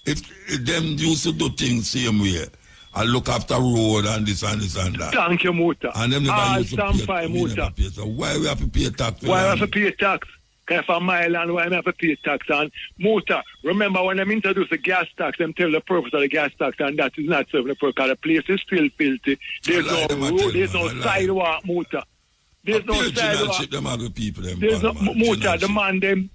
If them used to do things same way, I look after road and this and this and that. Thank you, Muta. And them never used to pay. So why we have to pay tax? Why we have to pay tax? Because for my land, why we have to pay tax? And Muta, remember when them introduce the gas tax, them tell the purpose of the gas tax, and that is not serving the purpose. The place is still filthy. There's no road, there's no sidewalk, Muta. There's no sidewalk. There's no Muta, the man them.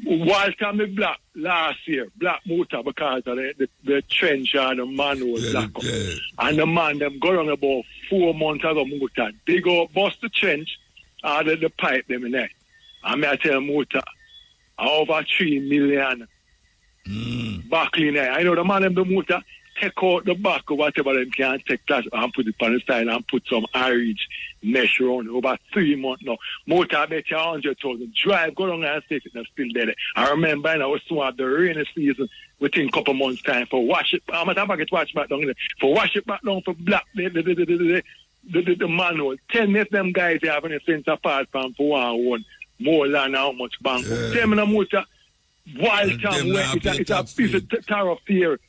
Walter me black last year, black Muta, because of the trench and the man was black. Yeah. And the man them go on about 4 months ago, Muta. They go bust the trench out of the pipe them in there. And I tell Muta, over 3 million back in there. I know the man them the Muta take out the back or whatever them can take that and put it on the side and put some Irish mesh around over 3 months now. Motor I bet you 100,000. Drive, go down and see if it's still there. I remember I was soon at the rainy season within a couple months time for wash it. I'm going to wash back down there. For wash it back down for black the manual. 10 minutes them guys they have any sense apart from for one more land how much bank. Tell me the motor wild time where it's a piece of thoroughfare.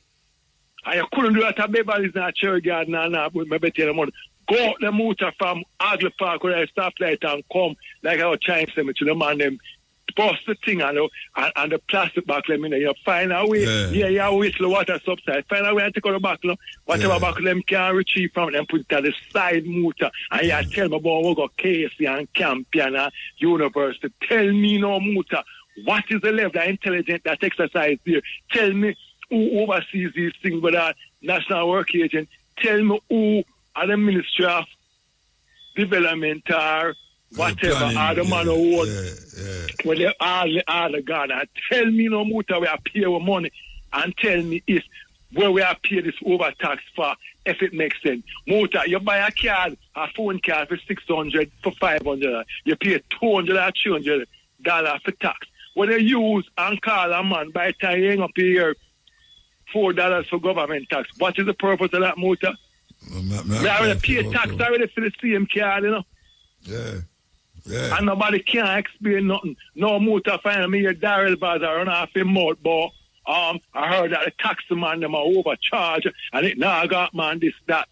I couldn't do that at Beverly's and Cherry Garden and with my betting the money. Go out the motor from Agley Park where I stop light and come like I was trying to to the man them bust the thing and the plastic back them in there. You find a way, you whistle water subside. Find a way and take out the back, whatever back them can retrieve from them, put it at the side motor. And you tell me about we go Casey and Campion and University. Tell me no motor. What is the level of intelligence that exercise there? Tell me who oversees these things with our national work agent. Tell me who are the Ministry of Development or whatever, are the man who when they are the Ghana. Tell me no motor we are pay our money and tell me if where we are pay this overtax for, if it makes sense. Motor, you buy a card, a phone card for $600, for $500. You pay $200 or $300 for tax. When you use and call a man, by the time you hang up here, $4 for government tax. What is the purpose of that motor? We already pay tax already for the same card, you know. Yeah. And nobody can explain nothing. No motor find me a Daryl Bazaar run off his mouth, boy. I heard that the taxi man them are overcharged and it now got man this, that.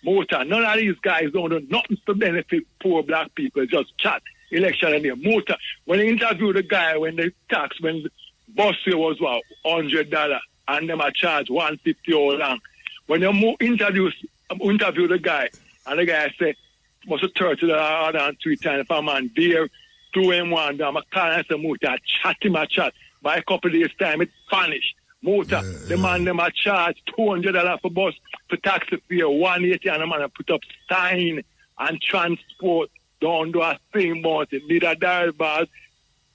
Motor. None of these guys don't do nothing to benefit poor black people. Just chat. Election and their motor. When they interview the guy when the tax when the bus fare was what, $100 and them are charged $150 all long. When you interview the guy and the guy say must have $30 and 3 times if a man there 2 in 1 down I call and say motor chat him a chat by a couple of days time it vanished. Motor the man them are charged $200 for bus for taxi fare $180 and the man put up sign and transport. Don't do a thing about it. Neither dial bars.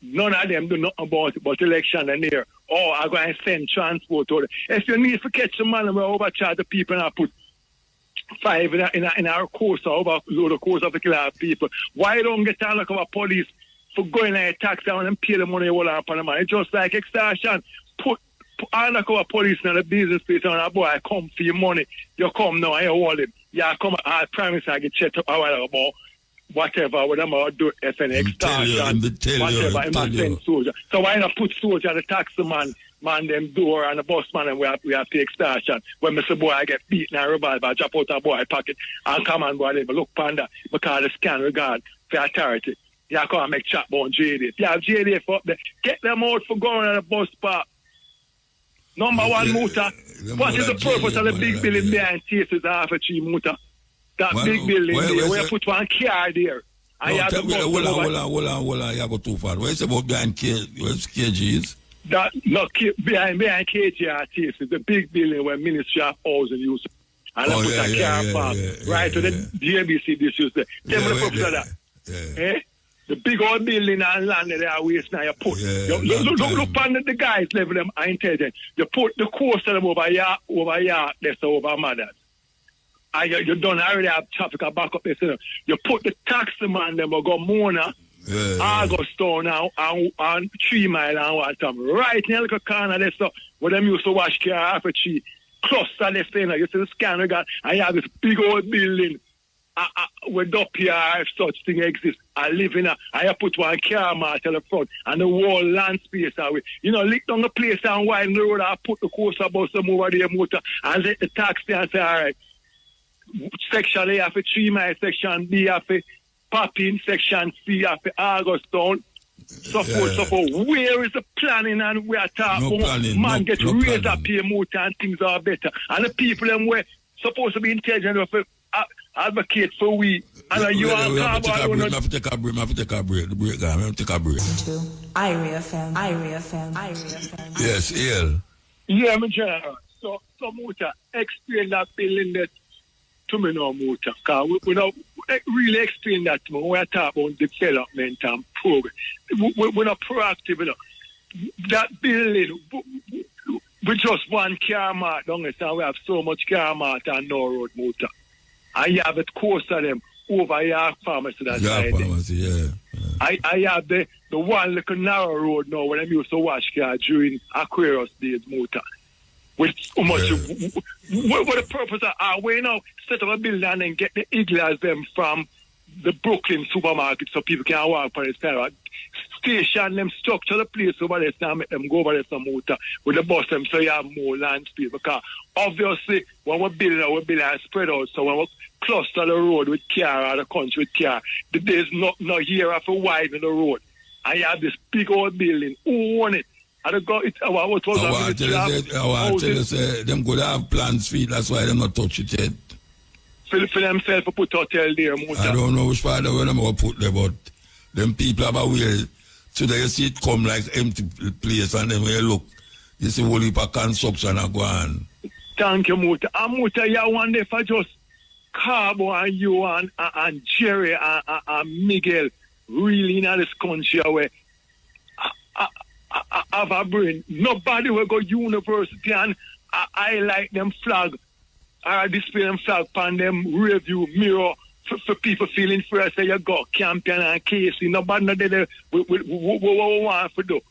None of them do nothing about it but election and there. Oh, I'm going to send transport to them. If you need to catch a man, we overcharge the people and I put 5 in our course, overload the course of the killer people. Why don't get a look of a police for going and tax down and pay the money all up on the man? It's just like extortion. Put undercover police in the business place and a boy, I come for your money. You come now and you hold him. Yeah, come, I promise I get checked up a while ago. whatever, when I'm out do FNX extortion, whatever, I'm not send soldier. So why not put soldier at the taxi man them door and the bus man and we have to extortion. When Mr. Boy I get beaten and revolver, I drop out a boy pocket and come and boy they look panda because the scan regard for authority. You can't make chat about JD. You have JD for there. Get them out for going on the bus park. Number one, Muta. What is the purpose of the big building behind Chases half a tree, Muta? That big building there, where you put one car there. And you have to hold on, you go too far. What is about behind KGs? That, no, behind KGR Chases, the big building where Ministry of Housing use. And I put a car park right to the DMBC this use there. Tell me the purpose of that. Eh? The big old building and land that they are wasting, you put. Look under the guys level them are intelligent. You put the coast of them over here, that's over mothers. And you don't already have traffic back up there. So you put the taxi man them go Mona, Augustown and 3 Mile and what time. Right in the little corner there, so where them used to wash car half a tree. Cluster left there, you see the scanner gun, and you have this big old building. With up here, if such thing exists, I live in I put one car mark at the front and the whole land space away. You know, lick down the place and widen the road, I put the coaster bus over there motor and let the taxi and say, all right, section A have a 3 Mile, section B have a Popping, section C have a Augustown. So forth. Where is the planning and we are talking about? Man get raised up here motor and things are better. And the people them were supposed to be intelligent of advocate for we. And you are have to take a break. The break guy, have to take a break. Iria FM. Yes, EL. Yeah, my general. So Muta, explain that building that to me now, Muta. Because we don't really explain that to me when we talk about development and progress. We're not proactive enough. That building, we just one car mark down there, and we have so much car mark on no road, Muta. And you have it course of them over York Pharmacy that side. Yeah. I have the one little narrow road now when I used to wash car during Aquarius days motor. With so much what the purpose of we now set up a building and then get the iglas them from the Brooklyn supermarket so people can walk for the side. Station them structure the place over there and make them go over there some motor with the bus them so you have more land space because obviously when we're building and spread out so when we cluster the road with car or the country with car there's no here of a widen the road and you have this big old building who own it and I tell you say them could have plans for it that's why them not touch it yet for themselves to put hotel there motor. I don't know which part of them I'm going to put there but them people have a way so that you see it come like empty place and then when you look, you see whole heap of construction are going. Thank you, Muta. And Muta, you wonder for just Carbo and you and Jerry and Miguel really in this country where have a brain. Nobody will go university and I like them flag or display them flag on them review mirror. For people feeling first, say you got Campion and Casey, nobody did it. What we want to do.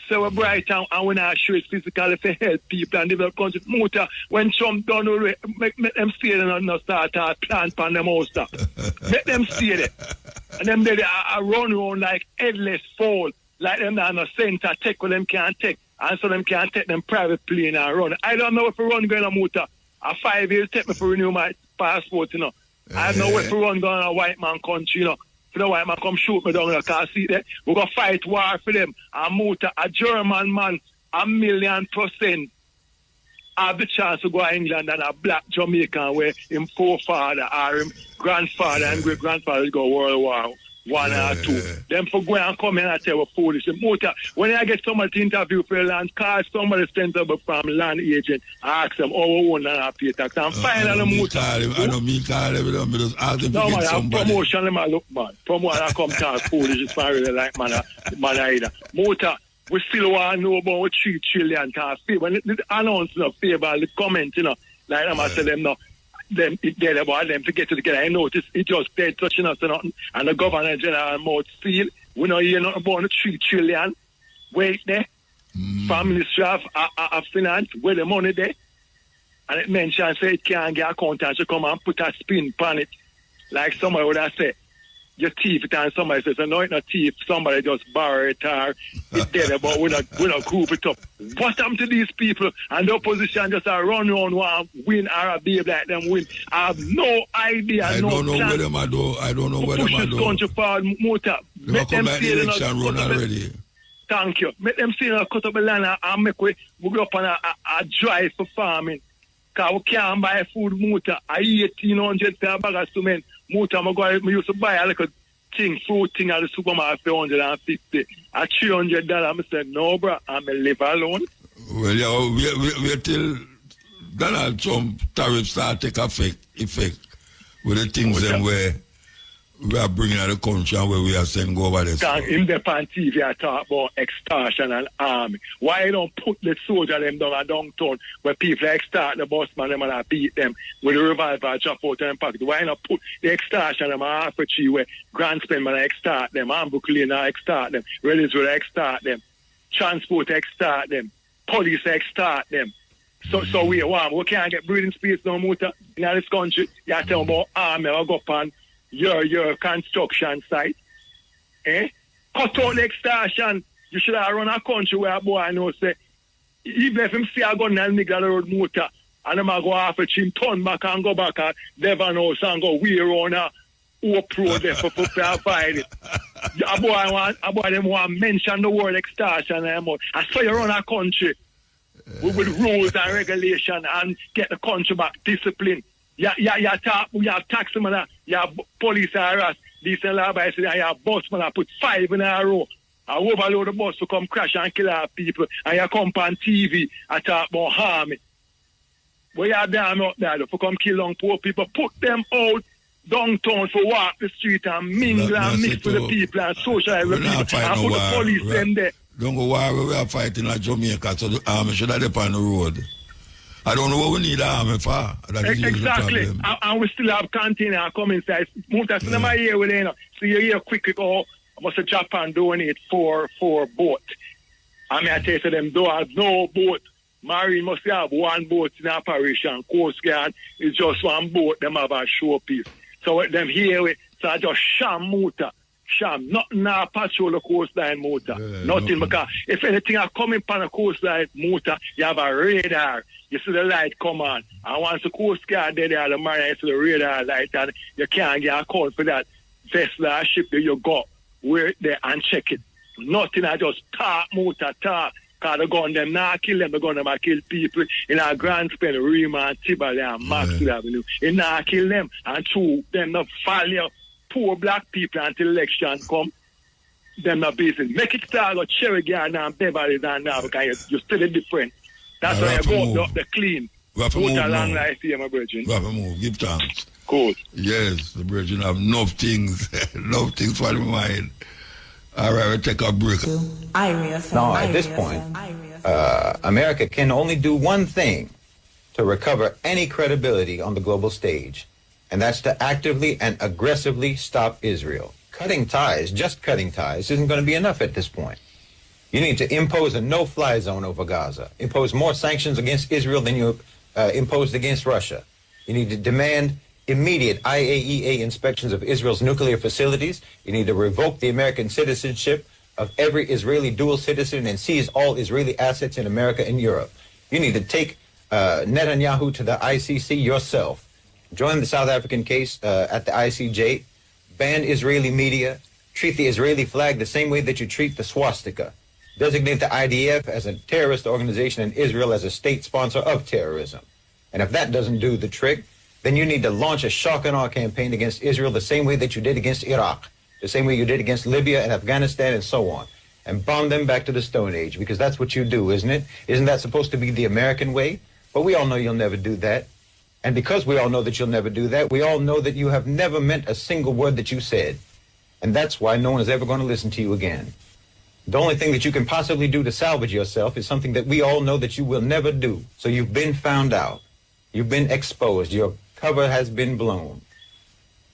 So we're bright and we're not sure it's physically to help people and develop country. Motor, when Trump done already, make them stay there and not start to plant on them house. Let them stay there. And them they run around like headless fowl, like them not no center, take what them can't take. And so them can't take them private plane and run. I don't know if we run going on motor. 5 years take me for renew my passport, you know. I have no way to run down a white man country, you know. For the white man come shoot me down there, because see that we're going to fight war for them. And Muta, a German man, 1,000,000% have the chance to go to England and a black Jamaican where him forefather or him grandfather and great grandfather go World War I or II. Them for go and come in and tell we're foolish. Muta, when I get somebody to interview for land, call somebody sensible from land agent, ask them, oh, we won't have pay tax. And finally, Muta. I don't mean call them, but just ask them to get somebody. Promotion, them look man. Promotion, I come talk foolish, it's not really like man either. Muta, we still want to know about what 3 trillion can favor. When the announcement favor, the comment, you know, like them, I tell them now. Them it dead about them to get together. I notice it just dead touching us or nothing. And the governor general mouth seal. We know hear nothing about the 3 trillion. Wait there. From Ministry of Finance, where the money there. And it mentions say it can't get accountant to come and put a spin on it. Like somebody would have said. you thief it and somebody says, no, it's not thief, somebody just borrow it or it's dead, but we not group it up. What happened to these people? And the opposition just run around one win or behave like them win. I have no idea. I don't know where them are do. I don't know where them are do. Country forward, Muta. They come like the election run already. Thank you. Make them see cut up the land and make we go up on a drive for farming. Because we can't buy food, Muta. I 1,800 per bag of cement. Muta, I used to buy a little thing, fruit thing at the supermarket for 150. At $300, I said, no, bro, I'm going to live alone. Well, yeah, we till Donald Trump tariffs start take effect with the things them where we are bringing out the country and where we are saying go over there. In the pan TV, I talk about extortion and army. Why don't put the soldier them down a downtown where people extort the bossman them and I beat them with a revolver, drop out and pocket? Why not put the extortion them on half a tree where Grand Spendman extort them, Hamburg Lane extort them, Reddits will extort them, transport extort them, police extort them. So we can't get breathing space no more in this country. You tell about army or go up your construction site. Cut out the extortion. You should have run a country where a boy knows say, even if him see a gun and nigga the road motor, and him a go off a him turn back and go back at Devon House and go way around a Hope Road there for avoid it. A boy them want mention the word extortion and I saw you run a country with rules and regulation and get the country back discipline. You have taxman, you have police harass, decent law by saying you have busman, I put 5 in a row. I overload the bus to come crash and kill our people, and you come on TV and talk about harming. But you have them out there to come kill young poor people, put them out downtown for walk the street and mingle and mix with the people and socialize with the people and put the police them there. Don't go war, we are fighting at Jamaica, so the army should have them on the road. I don't know what we need the army for. Exactly. And we still have container coming inside. Muta, so them are here with you know. So you hear quickly go, must Japan donate for boat. I mean, I tell you, so them don't have no boat. Marine must have one boat in operation. Coast Guard is just one boat. Them have a showpiece. So them here with, so I just sham Muta. Sham, nothing now patrol the coastline Muta. Nothing because if anything are coming upon the coastline Muta, you have a radar. You see the light come on. And once the Coast Guard there, the marine, you see the radar light, and you can't get a call for that vessel or ship that you go where there and check it. Nothing, I just talk, Muta, talk. Because the gun them not kill them, the gun them kill people in our Grand Spend, Rima and Tibali and Maxwell Avenue. It not kill them and two, them not follow poor black people until election come. Them not busy. Make it start with Cherry Garden and Beverly and now because you're still different. That's why you go up the clean. What a long life here, my virgin. What a move. Give thanks. Cool. Yes, the virgin have enough things. Enough things for the mind. All right, we'll take a break. Now, at this point, America can only do one thing to recover any credibility on the global stage, and that's to actively and aggressively stop Israel. Cutting ties, just cutting ties, isn't going to be enough at this point. You need to impose a no-fly zone over Gaza, impose more sanctions against Israel than you imposed against Russia. You need to demand immediate IAEA inspections of Israel's nuclear facilities. You need to revoke the American citizenship of every Israeli dual citizen and seize all Israeli assets in America and Europe. You need to take Netanyahu to the ICC yourself. Join the South African case at the ICJ. Ban Israeli media. Treat the Israeli flag the same way that you treat the swastika. Designate the IDF as a terrorist organization and Israel as a state sponsor of terrorism. And if that doesn't do the trick, then you need to launch a shock and awe campaign against Israel the same way that you did against Iraq, the same way you did against Libya and Afghanistan and so on, and bomb them back to the Stone Age, because that's what you do, isn't it? Isn't that supposed to be the American way? But we all know you'll never do that. And because we all know that you'll never do that, we all know that you have never meant a single word that you said. And that's why no one is ever going to listen to you again. The only thing that you can possibly do to salvage yourself is something that we all know that you will never do. So you've been found out. You've been exposed. Your cover has been blown.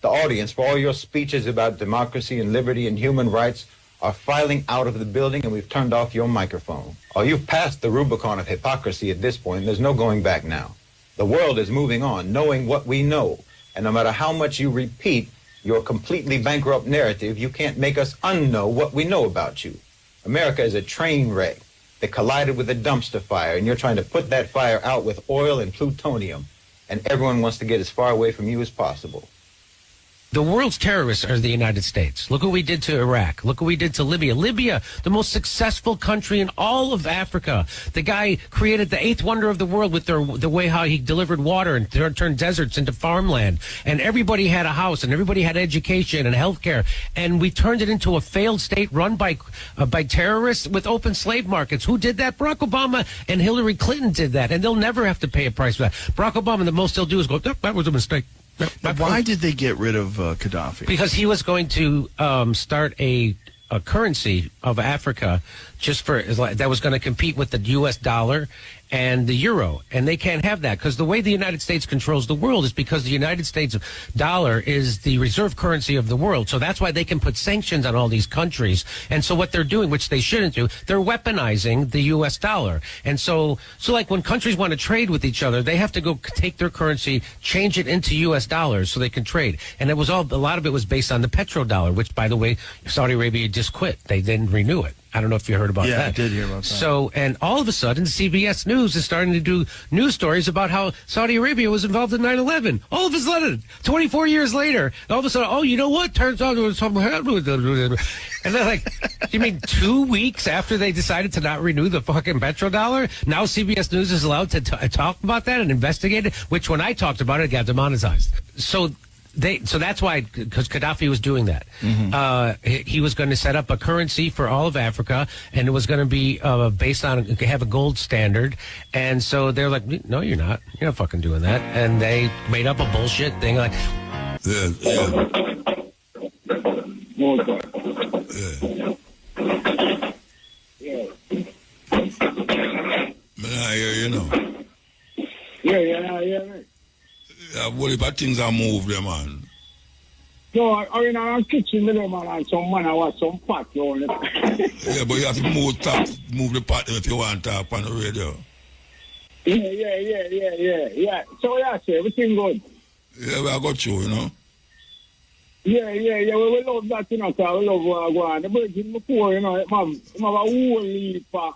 The audience for all your speeches about democracy and liberty and human rights are filing out of the building, and we've turned off your microphone. Oh, you've passed the Rubicon of hypocrisy at this point. There's no going back now. The world is moving on, knowing what we know. And no matter how much you repeat your completely bankrupt narrative, you can't make us unknow what we know about you. America is a train wreck that collided with a dumpster fire, and you're trying to put that fire out with oil and plutonium, and everyone wants to get as far away from you as possible. The world's terrorists are the United States. Look what we did to Iraq. Look what we did to Libya. Libya, the most successful country in all of Africa. The guy created the 8th wonder of the world with the way how he delivered water and turned deserts into farmland. And everybody had a house and everybody had education and health care. And we turned it into a failed state run by terrorists with open slave markets. Who did that? Barack Obama and Hillary Clinton did that. And they'll never have to pay a price for that. Barack Obama, the most they'll do is go, that was a mistake. But why did they get rid of Gaddafi? Because he was going to start a currency of Africa just for that was going to compete with the U.S. dollar and the euro, and they can't have that because the way the United States controls the world is because the United States dollar is the reserve currency of the world. So that's why they can put sanctions on all these countries. And so what they're doing, which they shouldn't do, they're weaponizing the U.S. dollar. And so like when countries want to trade with each other, they have to go take their currency, change it into U.S. dollars so they can trade. And it was a lot of it was based on the petrodollar, which, by the way, Saudi Arabia just quit. They didn't renew it. I don't know if you heard about that. Yeah, I did hear about that. So, and all of a sudden, CBS News is starting to do news stories about how Saudi Arabia was involved in 9/11. All of a sudden, 24 years later, all of a sudden, oh, you know what? Turns out there was something happening with it. And they're like, you mean 2 weeks after they decided to not renew the fucking petrodollar? Now CBS News is allowed to talk about that and investigate it, which when I talked about it, it got demonetized. So that's why, because Gaddafi was doing that. Mm-hmm. He was going to set up a currency for all of Africa, and it was going to be based on have a gold standard. And so they're like, no, you're not. You're not fucking doing that. And they made up a bullshit thing like. You know. Yeah. What about things are moved there, man? No, I mean, I'm kitchen with them, man, and some man, I want some pot, you know. Yeah, but you have to move the pot if you want to talk on the radio. Yeah. So, yeah, sir, everything good? Yeah, I got you, you know. Yeah. We love that, you know, because we love what I want. The Virgin before, you know, it have a whole heap of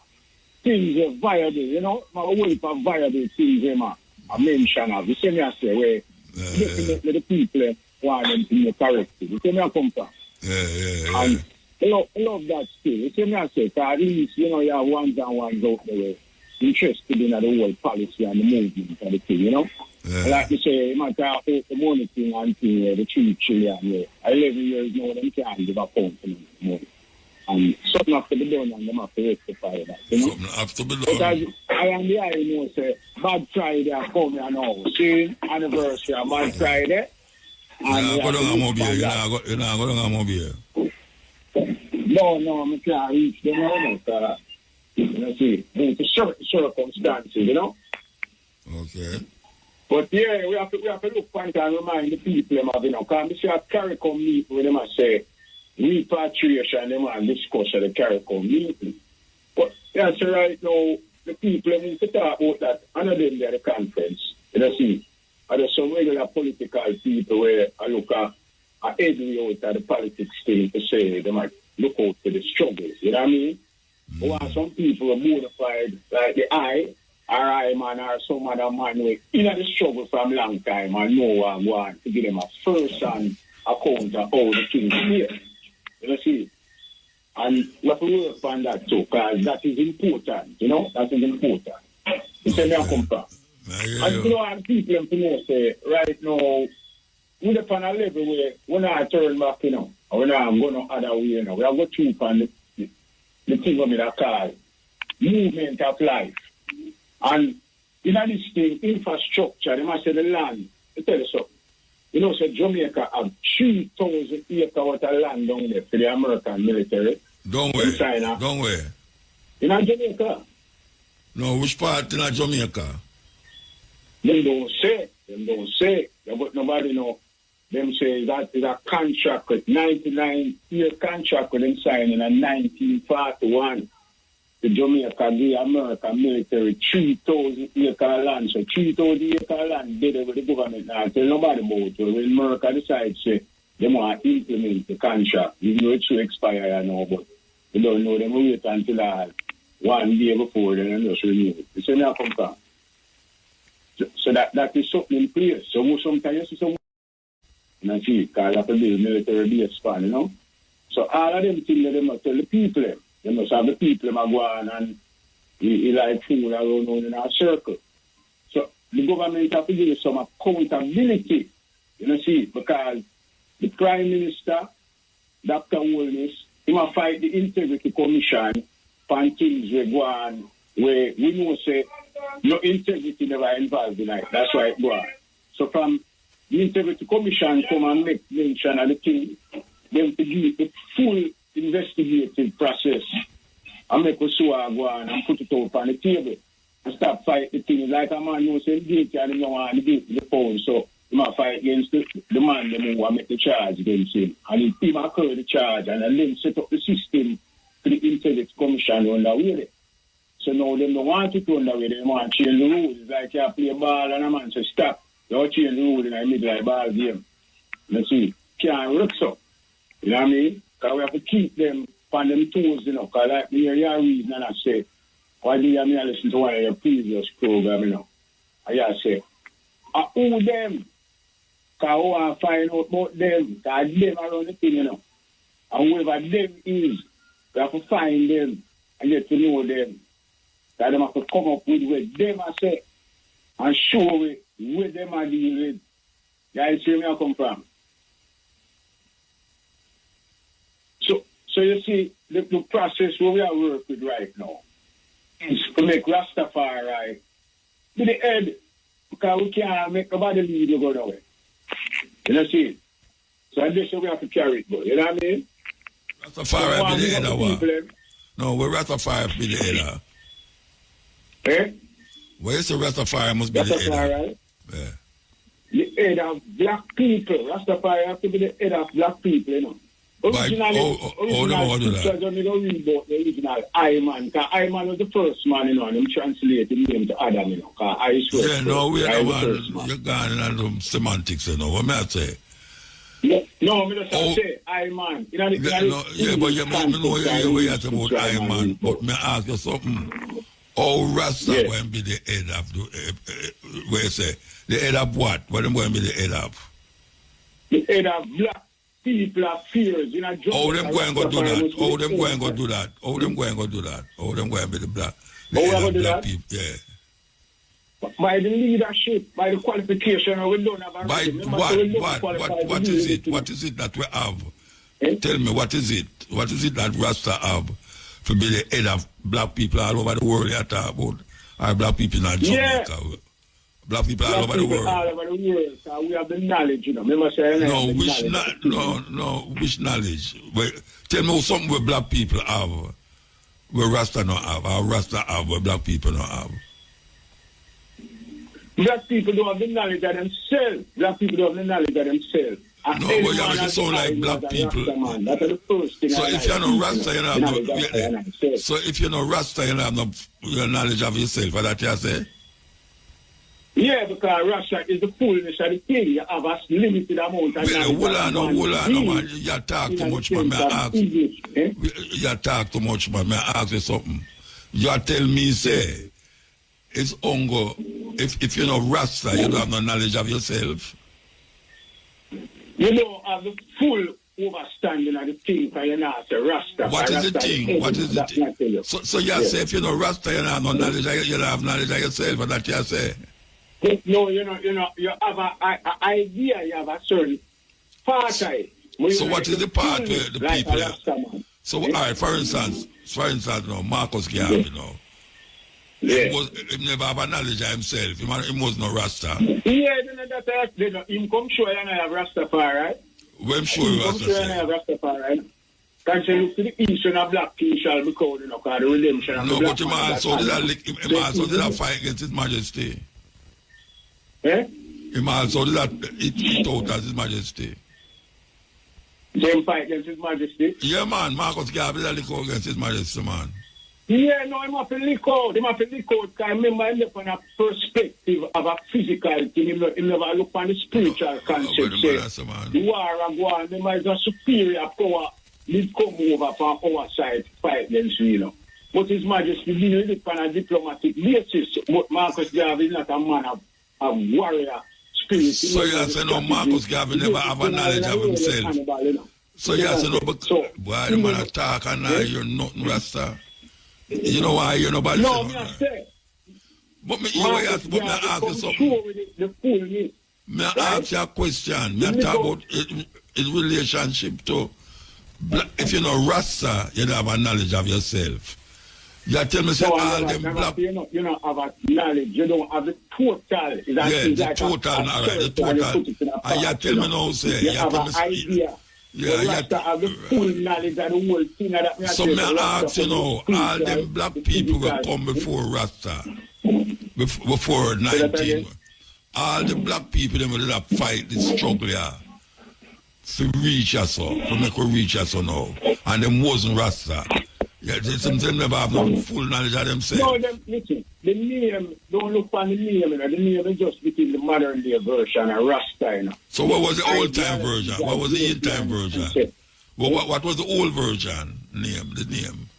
things viable, you know. A whole heap of viable things, man. I mention of the same as where definitely the people want them to make corrected. The same I come from. Yeah. And I love that still. The same I say, because at least, you know, you have ones and ones out there interested in the whole policy and the movement of the thing, you know. Yeah. Like you say, you might talk about the money thing and thing, the 3 trillion, 11 years now, them can't give a pound for money. And something have to be done and them have to rectify that, you know? Something have to be done. Because I am the eye, you know, say, Bad Friday come here now. See, anniversary of Bad Friday. And go down a mobile. You're not going down a mobile. No, I can't reach them now. You see, it's a circumstances, you know? Okay. But yeah, we have to look for it and remind the people, you know, because we see a CARICOM meet with them and say, repatriation, them and discuss at the CARICOM meeting. But that's right now, the people need to talk about that. And then they're at the conference. You see, there's some regular political people where I look at every out at the politics thing to say they might look out for the struggles. You know what I mean? Mm-hmm. While some people are modified, like the I man, or some other man with in the struggle from a long time and know what I want to give them a first-hand account of all the things here. You see? And we have to work on that too, because that is important, you know? That is important. You say me I come from. And you know, and people to know, say, right now, we're upon a level where we're not turn back, you know, or we're not going no other way, you know. We have got to on the thing of me that call movement of life. And in this thing, infrastructure, they must say the land. I tell you something. You know, so Jamaica have 3,000 acres worth of land down there for the American military. Don't where? China. Don't where? In Jamaica. No, which part in Jamaica? Them don't say. But nobody know. Them say that is a contract with 99-year contract with them signing in 1941. The Jamaica gave American military 3,000 acre land. So 3,000 acre land did with the government now. Tell nobody about it. When America decides to they want to implement the contract. You know it should expire now, but you don't know them wait until 1 day before then and just renew it. It's not come from. So that is something in place. So sometimes you see some and see, because have to build military base span, you know. So all of them things that they must tell the people, they must have the people that go on and he like food around in a circle. So the government have to give some accountability, you know, see, because the Prime Minister, Dr. Holness, he must fight the Integrity Commission for things we go on where we know say no integrity never involved in it. That's why it go on. So from the Integrity Commission come and make mention of the thing, them to give a full investigative process and make us go on and put it up on the table and start fight the thing. Like a man who says guilty and he don't want to give the phone, so he might fight against the man who want to make the charge against him. And he might carry the charge and then set up the system to the Integrity Commission on the way. So now they don't want it on the way, they want to change the rules. It's like you play a ball and a man says stop. They don't change the rule in the middle of the ball game. You see, can't work so. You know what I mean? Because we have to keep them on them toes, you know, because like me, you're reading and I say, why do you listen to one of your previous program, you know? And you say, who them? Because I want to find out about them, because them around the thing, you know. And whoever them is, we have to find them and get to know them. That them have to come up with what them I say and show where them are dealing with. You guys see where I come from? So you see, the process where we are working with right now is to make Rastafari be the head, because we can't make nobody lead you go that way. You know see? So this is we have to carry it, boy. You know what I mean? Rastafari be the head of what? No, where Rastafari be the head of? Eh? Where is the Rastafari must be the head of? Right? Yeah. The head of black people. Rastafari have to be the head of black people, you know. Original scriptures when you don't read about the original I-man, because I-man was the first man, you know, and him translated the name to Adam, you know, because I swear. Yeah, no, we are the man. You're going into some semantics, you know, what may I say? No, I just say I-man. You know, yeah, but you know you have about I-man, but may I ask you something? Oh, Rasta going to be the head of, where you say, the head of what? What am going to be the head of? The head of black people are fears, you know. Oh, them going to do that. Oh, them going to do that. Oh, them going to do that. Oh, them going to be the black. The head of black people, yeah. By the leadership, by the qualification, we don't have a by what is it? What is it that we have? Tell me, what is it? What is it that Rasta have to be the head of black people all over the world? You talk about our black people in Jamaica. Yeah. Black people all over the world. All over the world. So we have the knowledge, you know. Which knowledge? Tell me something where black people have, where Rasta not have, or Rasta have, where black people not have. Black people don't have the knowledge of themselves. Black people don't have the knowledge of themselves. No, but you have to sound like black people. That's the first thing. So if you're not Rasta, you don't have no. So if you're not Rasta, you don't have no knowledge of yourself. What that you say? Yeah, because Rasta is the fullness of the thing. You have a limited amount of knowledge. Hold on, man. You talk too much, man. May I ask? You talk too much, man. May I ask you something? You tell me, say, it's ongo. If you're not Rasta, you don't have no knowledge of yourself. You don't have the full overstanding of the thing, because you're not a Rasta. What is the thing? What is the thing? So you say if you're not Rasta, you don't have no knowledge. You don't have knowledge of yourself, and that you say. No, you have an idea, you have a certain part of it. So what is the part where the people are? So, all right, for instance, no, Marcus Garvey, you know. Yeah. He never have a knowledge of himself. He was no Rasta. Yeah, that's him come sure you have Rastafari, right? Well, I'm sure you have Rastafari. Because you look to the east and a black people shall be called, you know, because the redemption of the black man. No, but him also did that fight against His Majesty. Eh? Him also did that it out as His Majesty. Them fight against His Majesty? Yeah, man. Marcus Garvey did that against His Majesty, man. Yeah, no, I'm have to lick out. I'm have to lick out. Because remember, I'm looking at a perspective of a physical thing. I'm never look on the spiritual concept. The war and go on. Remember, it's a superior power. Did come over from our side to fight them, you know. But His Majesty did it on a diplomatic basis. But Marcus Garvey is not a man of warrior spirit. So you say no, Marcus Garvey never have a knowledge of himself. So you say no, but why the man attack and now you're nothing Rasta? You know why you're nobody? No, me say. But me ask you something. Me ask you a question. Me talk about his relationship to black. If you know Rasta, you don't have a knowledge of yourself. You tell me say all them black. You don't have a knowledge. You don't have the total. The total. All right, the total. And you tell me now say. You have an idea. Yeah, you have the full knowledge of the whole thing. So me ask you know, all them black people will come before Rasta, before 19. All the black people them will fight the struggle here to reach us so, to make us reach us so now. And them wasn't Rasta. Yeah, some never have no full knowledge of themselves. No, listen, the name, don't look for the name, you know. The name is just between the modern day version and Rasta, you know. So what was the old time version? What was the in time version? What was the old version name, the name?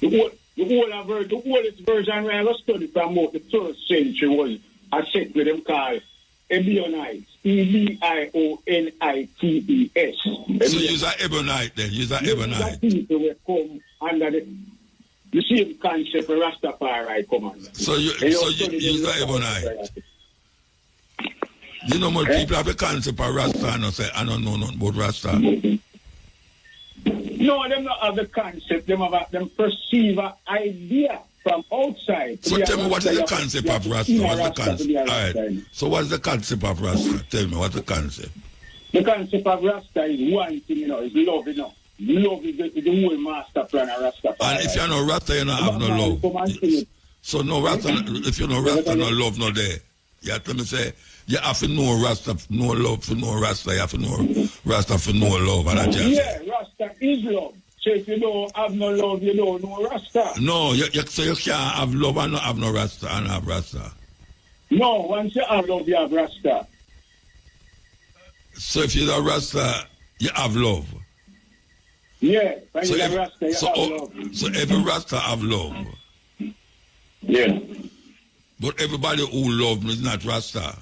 The oldest version when I was studying from about the 3rd century was a set with them called Ebionites. Ebionites. So use an Ebonite then, use an Ebonite. People will come under the same concept of Rastafari come under. So you use an Ebonite. You know more people have a concept of Rasta and say, I don't know nothing about Rasta. No, them not have the concept, them perceive an idea from outside. So tell me, what is the concept of Rasta? What's the concept? All right. So what's the concept of Rasta? Tell me, what's the concept? The concept of Rasta is one thing, you know, is love, you know. Love is the whole master plan of Rasta. And if you know Rasta, you don't have no love. So no Rasta, if you know Rasta, no love, no there. You have to me say, you have to know Rasta, no love for no Rasta. You have to know Rasta for no love. And yeah, Rasta is love. So if you don't have no love, you don't know Rasta. No, so you can't have love and not have no Rasta and have Rasta. No, once you have love, you have Rasta. So if you have Rasta, you have love. Yeah, when you have Rasta, you have love. So every Rasta have love. Yeah. But everybody who love is not Rasta.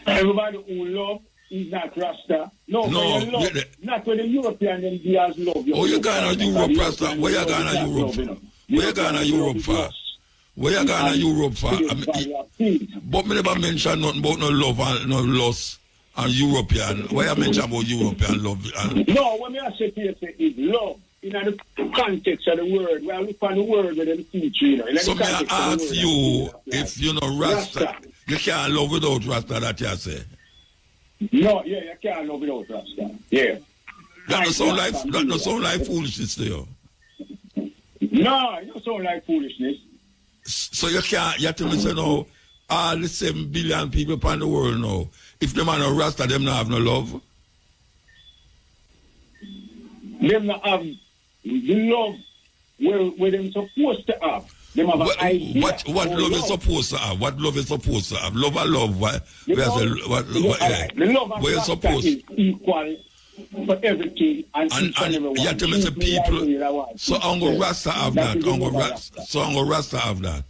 Everybody who love is not Rasta. No, love, not when the European and the has love. Oh, you going to Europe, Rasta? Where you going to Europe for? Where you going to Europe for? Where you going to Europe for? But me never mention nothing about no love and no lust and European. Why you mention about European love? No, what I say to you is love. In the context of the word, we look on the word with them teach you. Know. So may I ask you, if you know Rasta, you can't love without Rasta, that you say? No, yeah, you can't love without Rasta. Yeah. That don't sound like foolishness to you. No, it don't sound like foolishness. So you can't, you have to say no, all the 7 billion people upon the world now, if them are no Rasta, them not have no love? Them not have the love where them supposed to have. Them have an idea. What love is supposed to have? What love is supposed to have? Love and love. The love and Rasta is equal for everything and each and everyone. You have to say people. So Uncle Rasta have that. Uncle Rasta have that.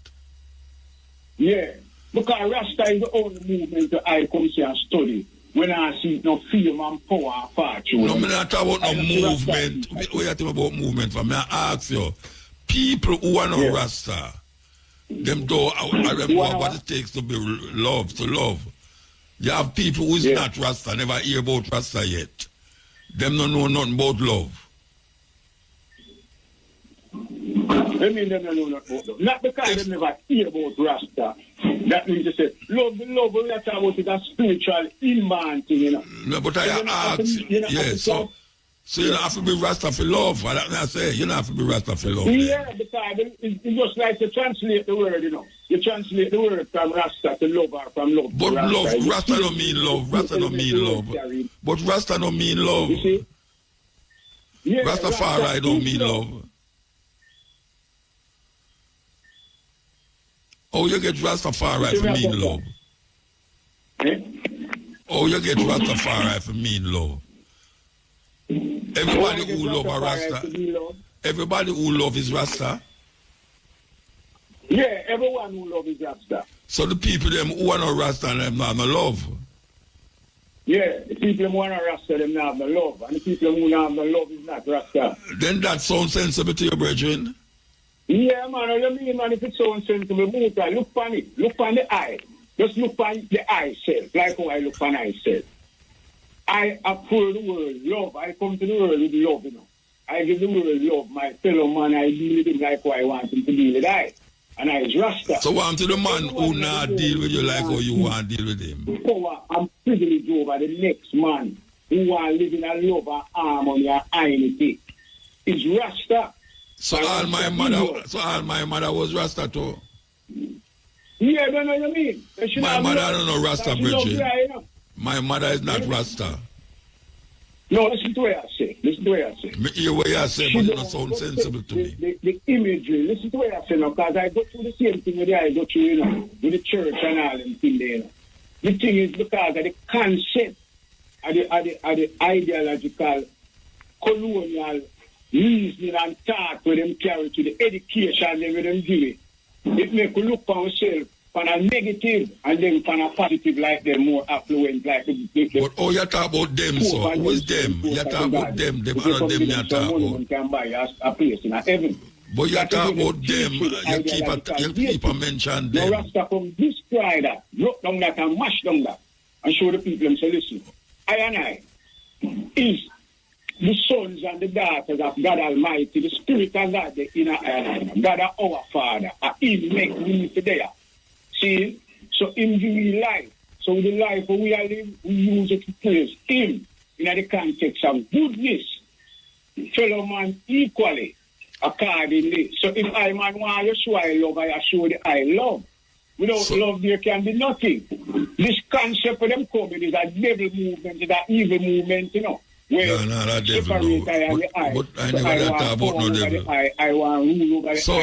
Yeah. Because Rasta is the only movement that I come here and study. When I see no fame and power and fortune. No, I'm not talking about no movement. We are talking about movement. I ask you, people who are not Rasta, them do what it takes to be loved, to love. You have people who is not Rasta, never hear about Rasta yet. Them don't know nothing about love. I mean, them don't know nothing about love. Not because they never hear about Rasta. That means to say, love, we are talking about it as spiritual, in-man thing, you know. No, but I ask, so you don't have to be Rasta for love. I say, you don't have to be Rasta for love. Yeah, because it's just like to translate the word, you know. You translate the word from Rasta to love or from love but to Rasta. Love, Rasta don't mean love. Rasta don't mean love. But Rasta don't mean love. You see? Yeah, Rastafari don't mean love. Oh, you get Rastafari for mean love. Oh, you get Rastafari for mean love. Everybody who love a Rasta. Everybody who love is Rasta. Yeah, everyone who love is Rasta. So the people them who are not Rasta and them not no love. Yeah, the people who want to Rasta them not have no love. And the people who not have no love is not Rasta. Then that sounds sensible to your brethren? Yeah, man, what you mean, man, if it sounds sensible, Muta, look on it. Look on the eye. Just look on the eye self, like how I look on eye self. I approve the world love. I come to the world with love, you know. I give the world love. My fellow man, I deal with him like how I want him to deal with I. And I is Rasta. So want to the man who not deal with you like how you want to deal with him? Power and privilege over the next man who want to live in a love and harmony and unity. Is Rasta. So all my mother was Rasta too? Yeah, I don't know what you mean. My mother don't know Rasta, Bridget. My mother is not Rasta. No, listen to what I say. Listen to what I say. Me hear what you say, but it don't sound sensible to me. The imagery, listen to what I say now, because I go through the same thing with I go through, you know, with the church and all them thing there, you know. The thing is because of the concept of the ideological, colonial reasoning and thought where them carry to the education they with them give it. It make you look for yourself from a negative and then from a positive like they're more affluent like the but oh, you talk about them, so who is them? You talk about them are not them you talk about. Can buy a place in heaven. But you talk about them, you keep a mention them. The Rasta from this Friday, drop down that and mash down that and show the people and say, listen, I is the sons and the daughters of God Almighty, the Spirit of God, the inner God our Father, and He make me today. See? So Him give life. So the life we are living, we use it to praise Him in the context of goodness, fellow man equally, accordingly. So if I man want to show I love, I show the I love. Without love, there can be nothing. This concept of them coming is a devil movement, is an evil movement, you know. Yeah, no, that devil, but I never talk about no devil. I want rule over the so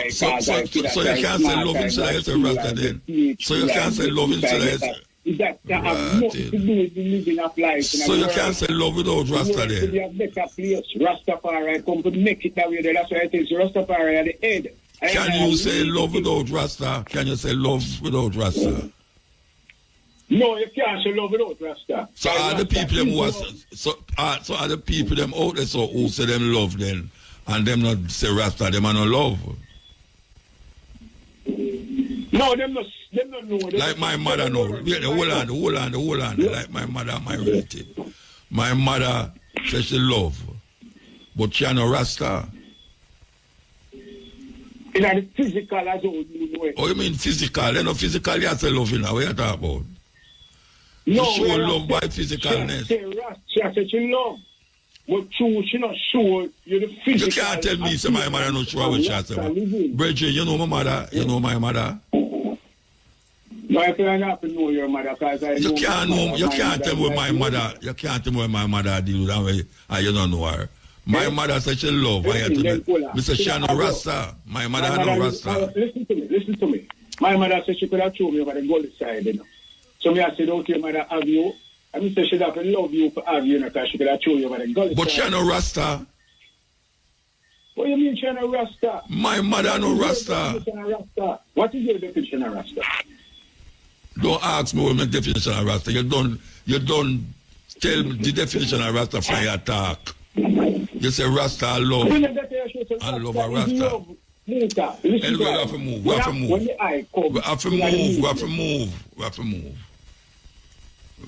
you can't say love instead of say Rasta then. So you can't say love instead of say... That have nothing to do with the living of life. So you can't say love without Rasta then. To be a better place. Rastafari come to make it that way. That's why it is Rastafari at the head. Can you say love without Rasta? Can you say love without Rasta? No, you can't say love without Rasta. So are the people them who are, so are the people them out there so who say them love then and them not say Rasta, them are not love? No, them not know. Like my mother know. Hold on. Like my mother, my relative. My mother says she love, but she no Rasta. In the physical as well, you know it. Oh, you mean physical? You know physical you say love in what you talk about? No, you show love by physicalness. She said she love. But she not sure you're the physical. You can't tell me say my mother not sure what she said. Bridget, you know my mother? You know my mother? No, I can't know your mother because I you can't know. You can't tell me my mother. You can't tell me my mother deal with that way. And you don't know her. My mother said she love. I had to be. Mr. Shano Rasta. My mother no Rasta. Listen to me. My mother said she could have thrown me over the gully side, you know. So me I said, okay, mother, have you? And me said she'd have to love you for have you, because she could have thrown you over the gully but side. But she no Rasta. What do you mean she no Rasta? My mother no Rasta. What is your definition of Rasta? Don't ask me what my definition of Rasta. You don't tell me the definition of Rasta from your talk. You say Rasta I love. I love a Rasta. Anyway, we have to move. We have to move. We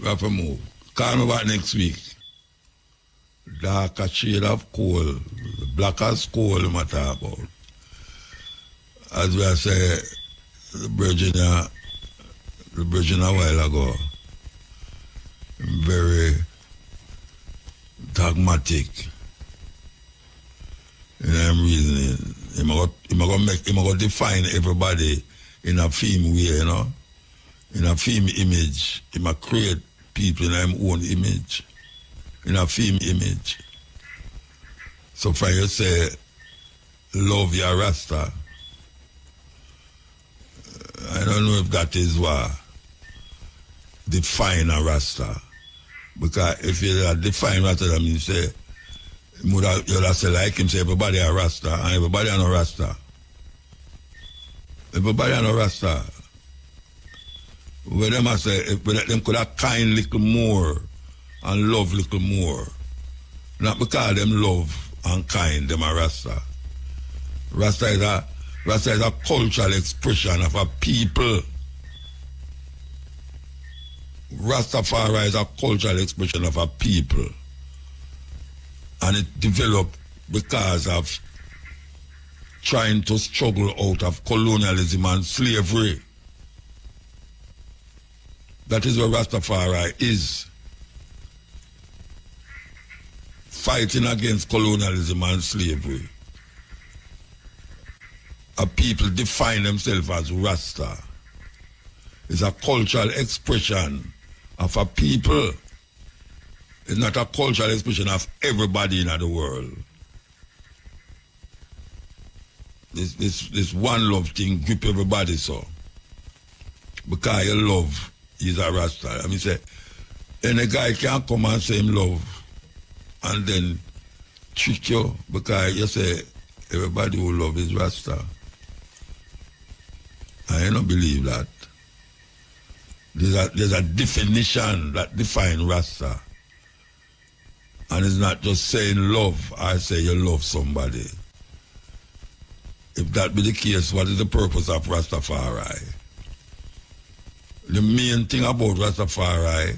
have to move. Call me back next week. Darker shade of coal, black as coal, I'm talking about. As we say, the Virgin a while ago, very dogmatic. And I'm reasoning. I'm going to define everybody in a theme way, you know. In a theme image. I'm going to create people in their own image. In a theme image. So if you say, love your Rasta, I don't know if that is what define a Rasta. Because if you define Rasta, that means say, you'd have to like him, say everybody a Rasta, and everybody a no Rasta. Everybody a no Rasta. Where them a say, them could have kind little more and love little more. Not because them love and kind, them a Rasta. Rasta is a cultural expression of a people. Rastafari is a cultural expression of a people. And it developed because of trying to struggle out of colonialism and slavery. That is what Rastafari is. Fighting against colonialism and slavery. A people define themselves as Rasta. It's a cultural expression of a people. It's not a cultural expression of everybody in the world. This one love thing grip everybody so. Because your love is a Rasta. I mean say, any guy can come and say him love and then trick you because you say everybody who love is Rasta. I don't believe that. There's a definition that defines Rasta. And it's not just saying love, I say you love somebody. If that be the case, what is the purpose of Rastafari? The main thing about Rastafari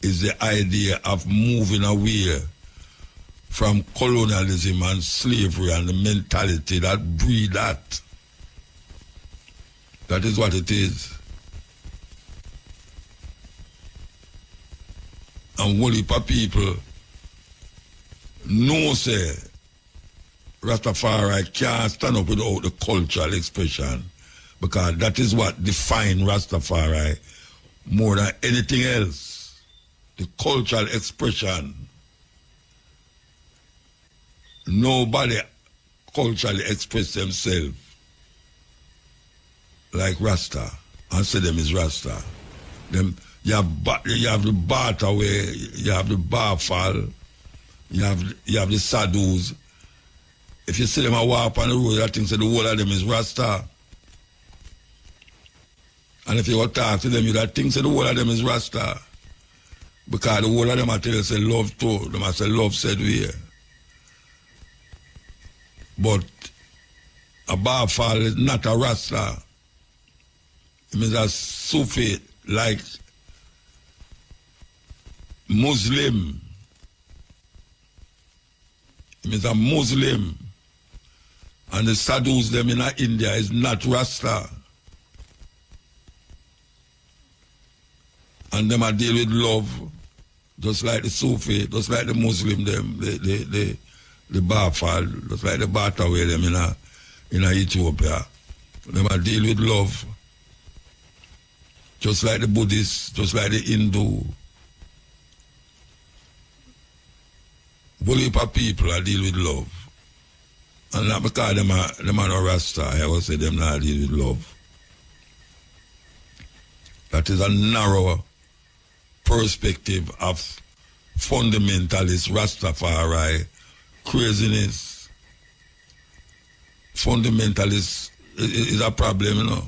is the idea of moving away from colonialism and slavery and the mentality that breed that. That is what it is. And one heap of people know say Rastafari can't stand up without the cultural expression because that is what defines Rastafari more than anything else. The cultural expression. Nobody culturally express themselves like Rasta and say them is Rasta. Them you have the Bartaway, you have the Barfal, you have the Sadus. If you see them a walk on the road, I think so the whole of them is Rasta. And if you go talk to them, you think so the whole of them is Rasta. Because the whole of them I tell you say love too. Them I say love said we. But a Barfal is not a Rasta. It means a Sufi like Muslim. It means a Muslim. And the sadhus them in India is not Rasta. And them are deal with love, just like the Sufi, just like the Muslim them, the Bafal, just like the Bataway them in Ethiopia. Them are deal with love. Just like the Buddhists, just like the Hindu. Whole heap of people are deal with love. And not because them are no Rasta, I will say them not deal with love. That is a narrow perspective of fundamentalist Rastafari craziness. Fundamentalist is a problem, you know.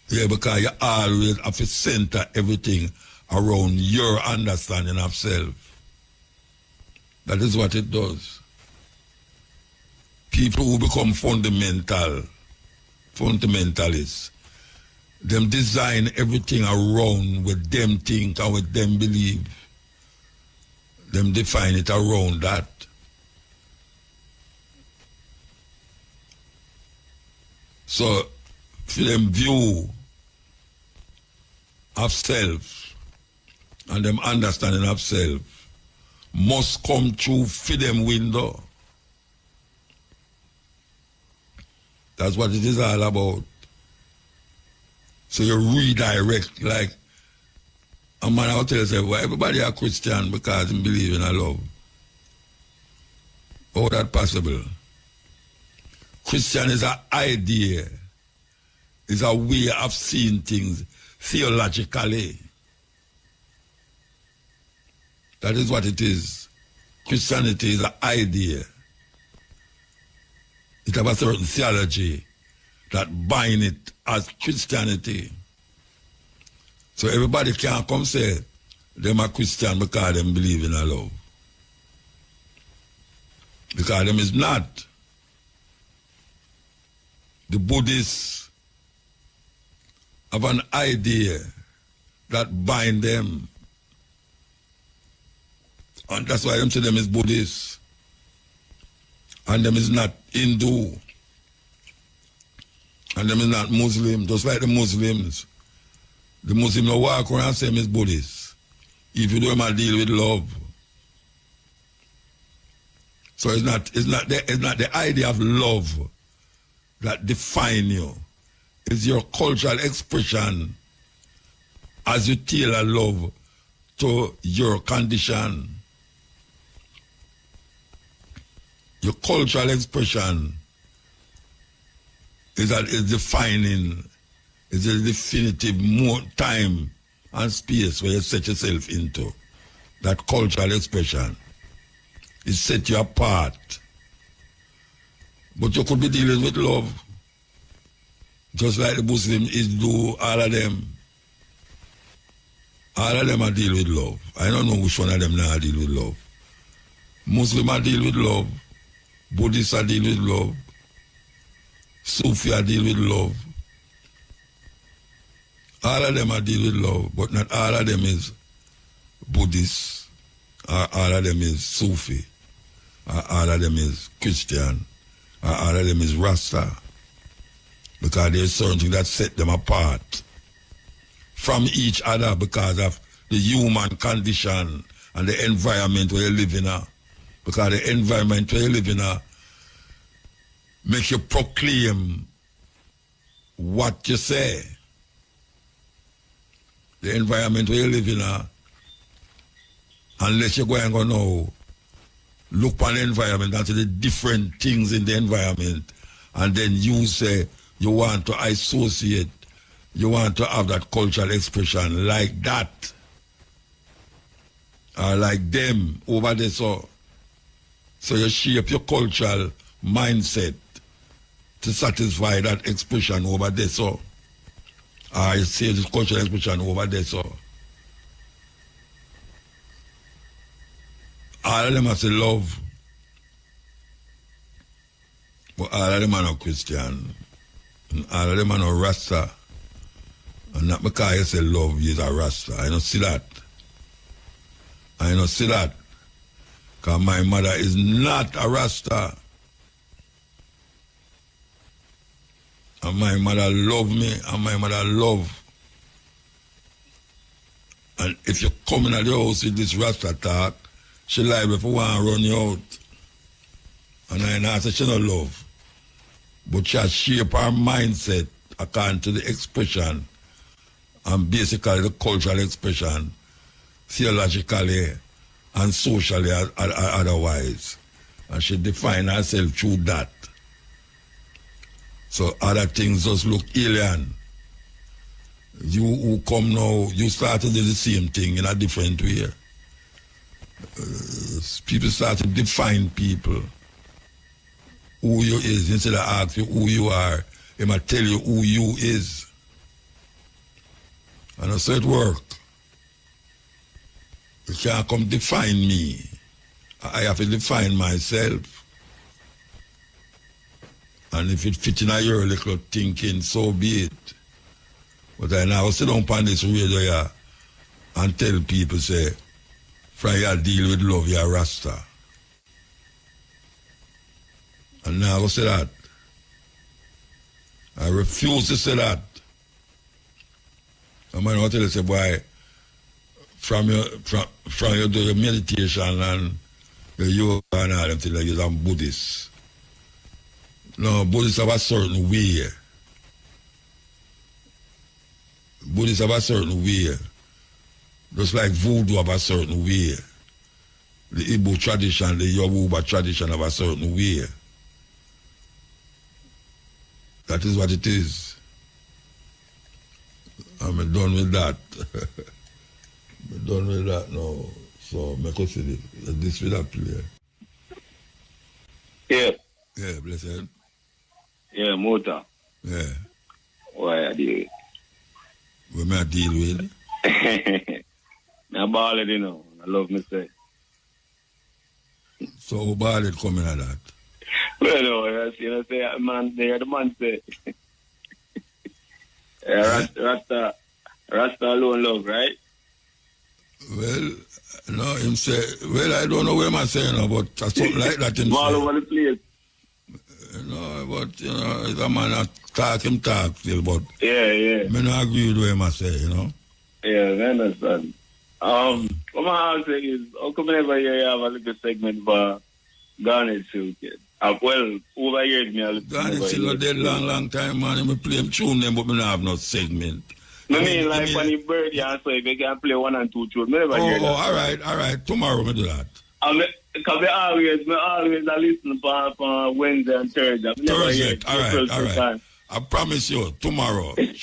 Yeah, because you always have to center everything around your understanding of self. That is what it does. People who become fundamentalists, them design everything around what them think and what them believe. Them define it around that. So, for them view of self and them understanding of self must come through for them window. That's what it is all about. So you redirect, like a man out there say, well, everybody are Christian because they believe in a love. How that possible? Christian is an idea is a way of seeing things theologically. That is what it is. Christianity is an idea. It has a certain theology that bind it as Christianity. So everybody can't come say them are Christian because them believe in a love. Because them is not. The Buddhists have an idea that bind them. And that's why them say them is Buddhists. And them is not Hindu. And them is not Muslim, just like the Muslims. The Muslim no walk around and say them is Buddhists. If you do them deal with love. So it's not the idea of love that define you. It's your cultural expression as you tailor love to your condition. Your cultural expression is defining, is a definitive time and space where you set yourself into. That cultural expression. It set you apart. But you could be dealing with love. Just like the Muslims is do, all of them. All of them are deal with love. I don't know which one of them now deal with love. Muslims are deal with love. Buddhists are deal with love. Sufi are deal with love. All of them are deal with love, but not all of them is Buddhist, or all of them is Sufi, or all of them is Christian, or all of them is Rasta. Because there's certain things that set them apart from each other because of the human condition and the environment where you live in. Because the environment where you live in make you proclaim what you say. The environment where you live in, unless you go and go now, look on the environment and see the different things in the environment, and then you say you want to associate, you want to have that cultural expression like that, or like them over there. So you shape your cultural mindset to satisfy that expression over there. So I say this cultural expression over there. So all of them are say love, but all of them are not Christian, and all of them are not Rasta. And not because you say love is a Rasta. I don't see that. I don't see that. Because my mother is not a Rasta. And my mother love me, and my mother love. And if you come in at the house with this Rasta talk, she liable for one run you out. And I know say she no love. But she has shape her mindset according to the expression and basically the cultural expression, theologically and socially otherwise. And she define herself through that. So other things just look alien. You who come now, you start to do the same thing in a different way. People start to define people. Who you is, instead of ask you who you are, they might tell you who you is. And I said, work. You can't come define me. I have to define myself. And if it fits in your little thinking, so be it. But I now sit down on this radio here and tell people, say, from you deal with love, you're Rasta. And now I say that. I refuse to say that. I might not tell you, say, boy, from you do your meditation and your yoga and all them things like this, I'm Buddhist. No, Buddhists have a certain way. Buddhists have a certain way. Just like voodoo have a certain way. The Igbo tradition, the Yoruba tradition have a certain way. That is what it is. I'm done with that. I'm done with that now. So, I can see this with that player. Yeah. Yeah, blessed. Yeah, motor. Yeah. Why I deal with? What may I deal with? I ball it, you know. I love me say. So, who ball it coming at that? Well, no, you know, say, man, the man say. Rasta alone love, right? Well, no, him say, well, I don't know where I'm saying now, but something like that him all say. over the place. No, but, you know, if a man talk still, but yeah. I don't agree with what him say, you know? Yeah, I understand. What I say is, how come whenever you have a little segment for Garnet Silk? Well, over years, me a little Garnet Silk dead long time, man. I play him tune them, but I don't have no segment. I mean, like when you birthday and so, if you can play 1 and 2 tunes, I never hear that. All right. Tomorrow we do that. Because I always listen for Wednesday and Thursday. Thursday, all right. I promise you, tomorrow. I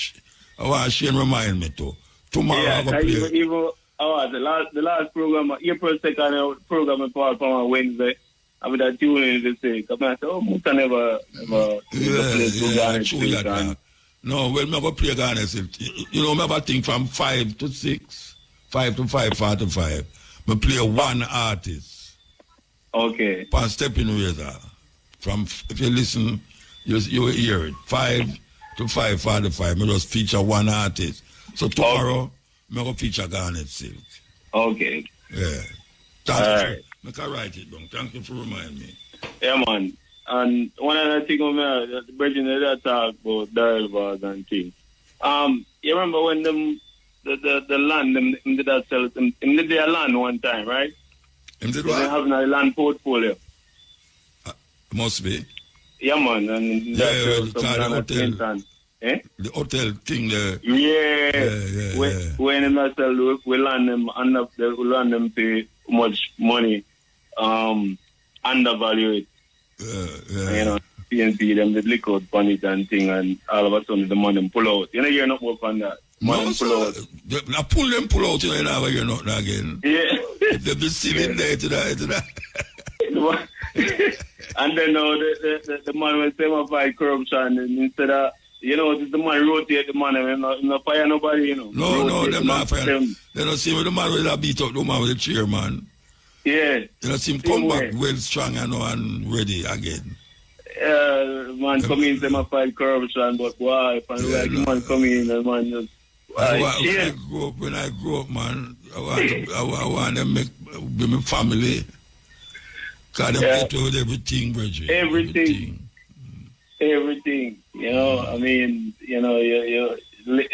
want Shane remind me to. Tomorrow yeah, I go play. Even the last program, April 2nd program for Wednesday. I mean, that tune in to say, because I said, Muta never yeah, true that. No, well, I'm going to play Garnet Silk. You know, I think from 5 to 6, 5 to 5:45. I play one artist. Okay. On Stepping Razor. From, if you listen, you will hear it. 5 to 5:45. I just feature one artist. So tomorrow, I'm going to feature Garnet Silk. Okay. Yeah. Thank you. I can write it down. Thank you for reminding me. Yeah, man. And one other thing the Virgin that talk about dial bars and things. You remember when the land them did that sell them did their land one time, right? Them did They what? have a land portfolio. Must be. Yeah, man. And the hotel thing there. Yeah. When them sell we land them pay much money, undervalue it. You know, PNP them the lick out on it and thing, and all of a sudden the money pull out. You know, you're not work on that. Money pull out. I pull out, you know, never hear nothing again. Yeah. They've been sitting there to that. And then the man will say about fight corruption, and instead of, you know, the man rotate the money, not fire nobody, you know. No, them not fire. They don't see the man with a beat up the man with the chair, man. Yeah. You know, see him come back well strong, you know, and ready again. Man come in, say my fight corruption, but why? If man come in, the man just... When I grow up, man, I want to be my family. Because they get with everything, Bridget. Everything. You know, I mean, you know, you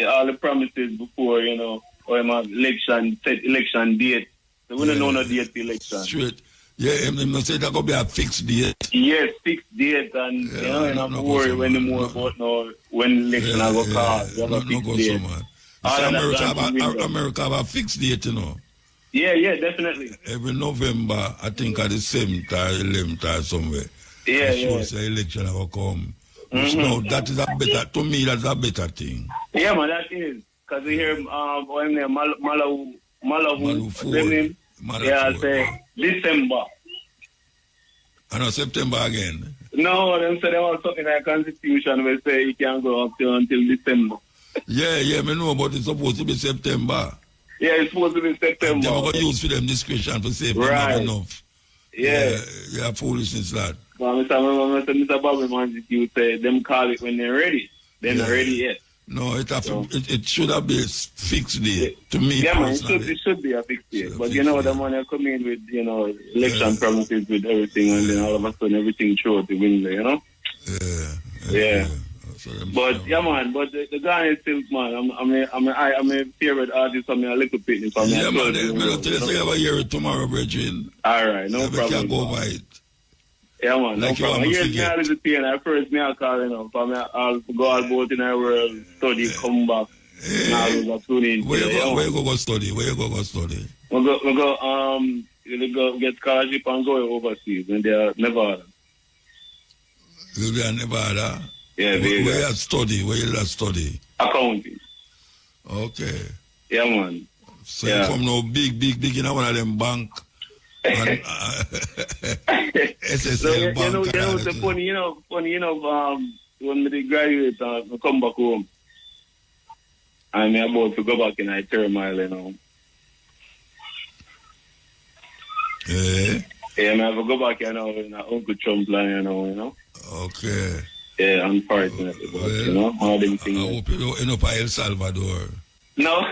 all the promises before, you know, or election date. So we don't know no date election. Straight. Yeah, I'm not saying that going to be a fixed date. Yes, fixed date, and you know, you're not worried when the more about now, when election I go call. You have a fixed date. America have a fixed date, you know. Yeah, definitely. Every November, I think at the 7th or 11th or somewhere. Yeah. The election will come. Which now, that is a better, to me, that's a better thing. Yeah, man, that is. Because you hear, Malahu, I say December. And September again? No, them say they want something like Constitution will say you can go up until December. Yeah, I know, but it's supposed to be September. Yeah, it's supposed to be September. They're going to use for them discretion for say right. Not enough. Yeah, foolishness, lad. Well, Mr. Bobby man, you say them call it when they're ready. They're not ready yet. No, it should have been a fixed date. To me, yeah, man, it should be a fixed date. But you know, the money come in with, you know, election promises with everything, and then all of a sudden everything throws the window, you know? Yeah. But yeah, man. But the guy is still, man. I'm a favorite artist. I'm a little bit. Yeah, man. I'll tell you, so you have a hear tomorrow, Bridget. All right, no problem. Can go by it. Yeah, man. Like no problem. Here's me a little pain. At first, I'll call, you know. I'll go all about in our world, study, come back. Now we'll tune in. Where you go study? We'll go get scholarship and go overseas in Nevada. You'll be in Nevada? Yeah, where you study? Accounting. Okay. Yeah, man. So you come now big in one of them bank. And, SSL so, bank. It's funny, when we graduate, I come back home. And I'm about to go back in a turmoil, Yeah, I have to go back, in Uncle Trump line, Okay. Yeah, unfortunately, but, all them things. I hope you don't end up in El Salvador. No.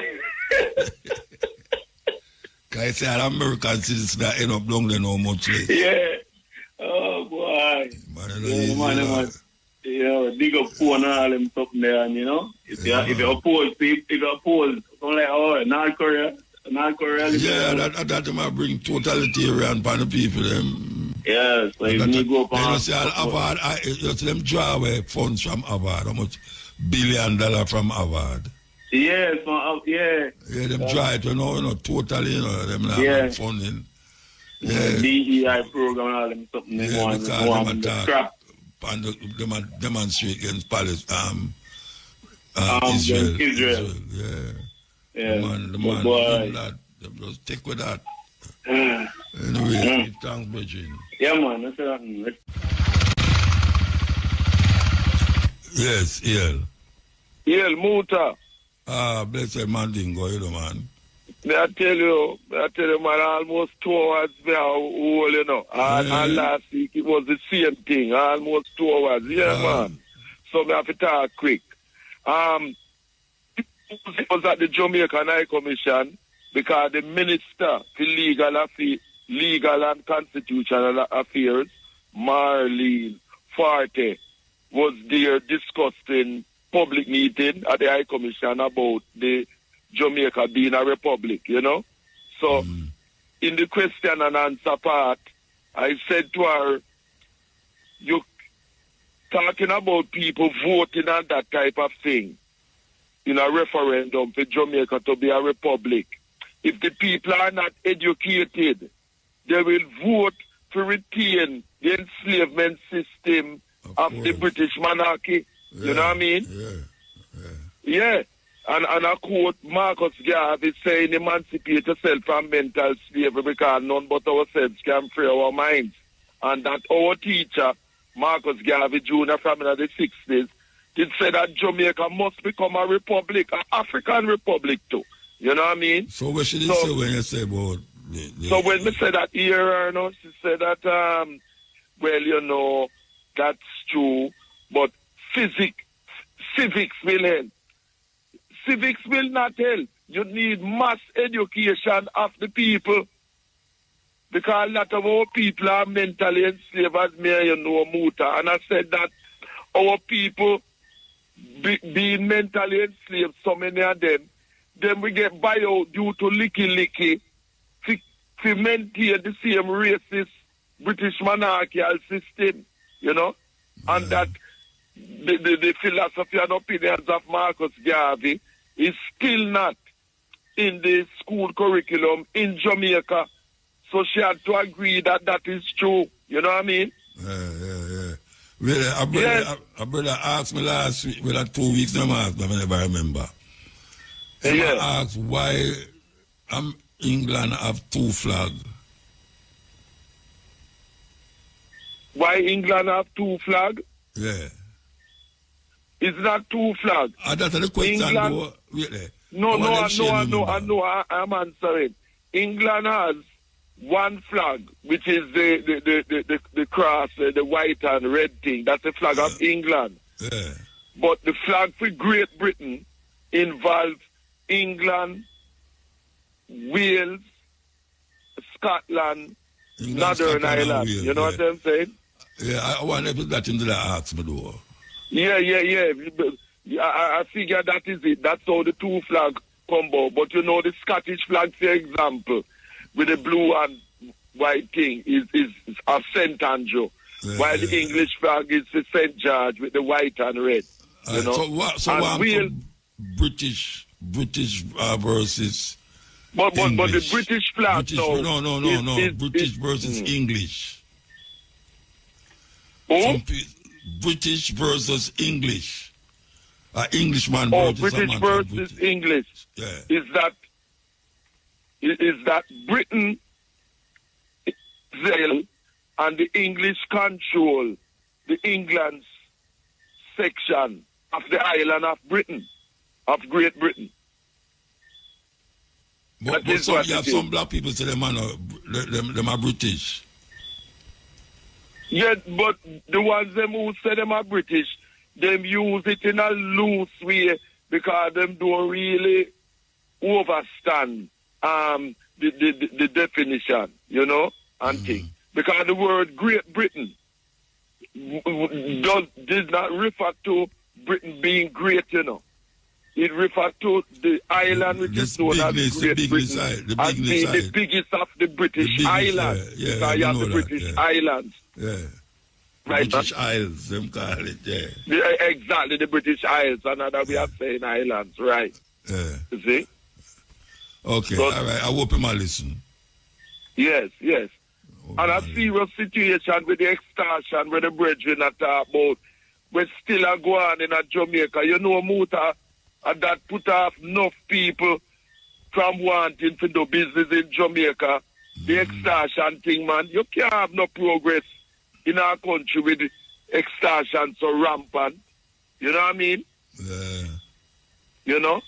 Can I say an American citizen that end up down there no much less? Yeah. Oh, boy. Man, dig up phone and all them stuff there, and, if you oppose people, don't like, North Korea. Yeah, that might bring totalitarian upon the people. Yeah, so if you go up on... Harvard, you see them draw away funds from Harvard. How much $1 billion from Harvard? Yeah, Yeah, them draw it, totally, them not funding. Yeah. DEI program and all them something they want them scrap. And them demonstrate against Palestine, Israel. Yeah. The man, them just take with that. Anyway, thanks, Bridget. Yeah, man, that's that. Yes, El Muta. Blessed Mandingo, man. I tell you, man, almost 2 hours now, and last week it was the same thing, almost 2 hours, man. So I have to talk quick. It was at the Jamaican High Commission because the Minister for Legal and Constitutional Affairs, Marlene Forte, was there discussing public meeting at the High Commission about the Jamaica being a republic, So, in the question and answer part, I said to her, you talking about people voting on that type of thing in a referendum for Jamaica to be a republic. If the people are not educated, they will vote to retain the enslavement system of the British monarchy. Yeah. You know what I mean? Yeah. And I quote Marcus Garvey saying, emancipate yourself from mental slavery because none but ourselves can free our minds. And that our teacher, Marcus Garvey Jr. from the 60s, did say that Jamaica must become a republic, an African republic too. You know what I mean? So what should you say when you say about... So when we say that here, she said that, that's true, but civics will help. Civics will not help. You need mass education of the people. Because a lot of our people are mentally enslaved, as Muta. And I said that our people being mentally enslaved, so many of them, then we get buyout due to licky to maintain the same racist British monarchical system, and that the philosophy and opinions of Marcus Garvey is still not in the school curriculum in Jamaica. So she had to agree that that is true. You know what I mean? Yeah. Really, a brother asked me last week, 2 weeks ago, I never remember. I asked why England have 2 flags. Why England have 2 flags? Yeah. It's not 2 flags. That's the question. England... No, I'm answering. England has 1 flag, which is the cross, the white and red thing. That's the flag of England. Yeah. But the flag for Great Britain involves England, Wales, Scotland, Northern Ireland. Wales, you know what I'm saying? Yeah, I want to put that into the ask me though. Yeah. I figure that is it. That's how the 2 flag combo. But the Scottish flag, for example, with the blue and white thing is of St. Andrew, while the English flag is the St. George with the white and red. British versus but the British flag no. British versus English. Oh? British versus English. Englishman British versus English. Yeah. Is that Britain, Israel, and the English control the England's section of the island of Britain, of Great Britain. But you have some black people say them are British. Yeah, but the ones them who say them are British, them use it in a loose way because them don't really understand the definition, you know, and things. Because the word Great Britain did not refer to Britain being great, you know. It refers to the island which is known as Great Britain as being the biggest of the British islands. Yeah, you have the British islands. Yeah. Right, British Isles, them call it, exactly, the British Isles. Another way of saying islands, right. Yeah. You see? Okay, all right. I hope him I listen. Yes. And a serious situation with the extortion where the brethren are talking about, we're still going on in Jamaica. You know, Muta, and that put off enough people from wanting to do business in Jamaica. The extortion thing, man, you can't have no progress in our country with extortion so rampant. You know what I mean? Yeah. You know?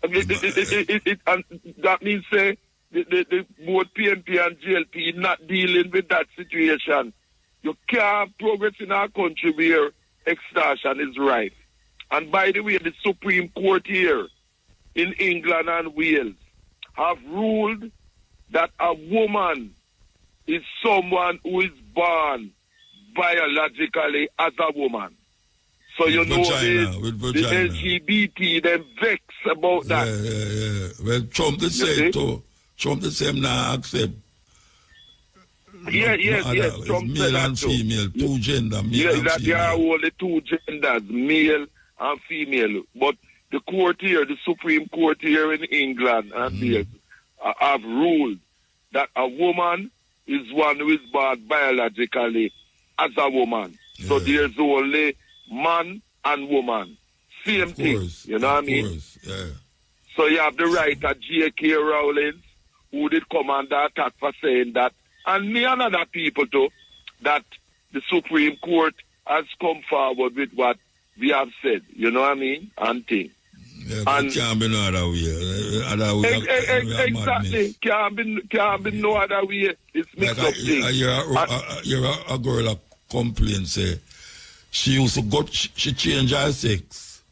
And that means, say, the both PNP and GLP not dealing with that situation. You can't have progress in our country where extortion is rife. And by the way, the Supreme Court here in England and Wales have ruled that a woman is someone who is born biologically as a woman. So with you know the LGBT, them vex about that. Yeah. Well, Trump the same too. Trump the same now accept. Yes. Trump male and female, two gender, male and that female. there are only two genders, male and female. But the court here, the Supreme Court here in England and Wales, have ruled that a woman is one who is born biologically as a woman. Yeah. So there's only man and woman. Same thing. You know what I mean? Yeah. So you have the right of J.K. Rowling, who did come under attack for saying that, and me and other people too, that the Supreme Court has come forward with what we have said. You know what I mean? And things. Yeah, but it can't be no other way. Exactly. Can't be no other way. It's mixed up things. You're a girl that complains, say, she used to go, she changed her sex,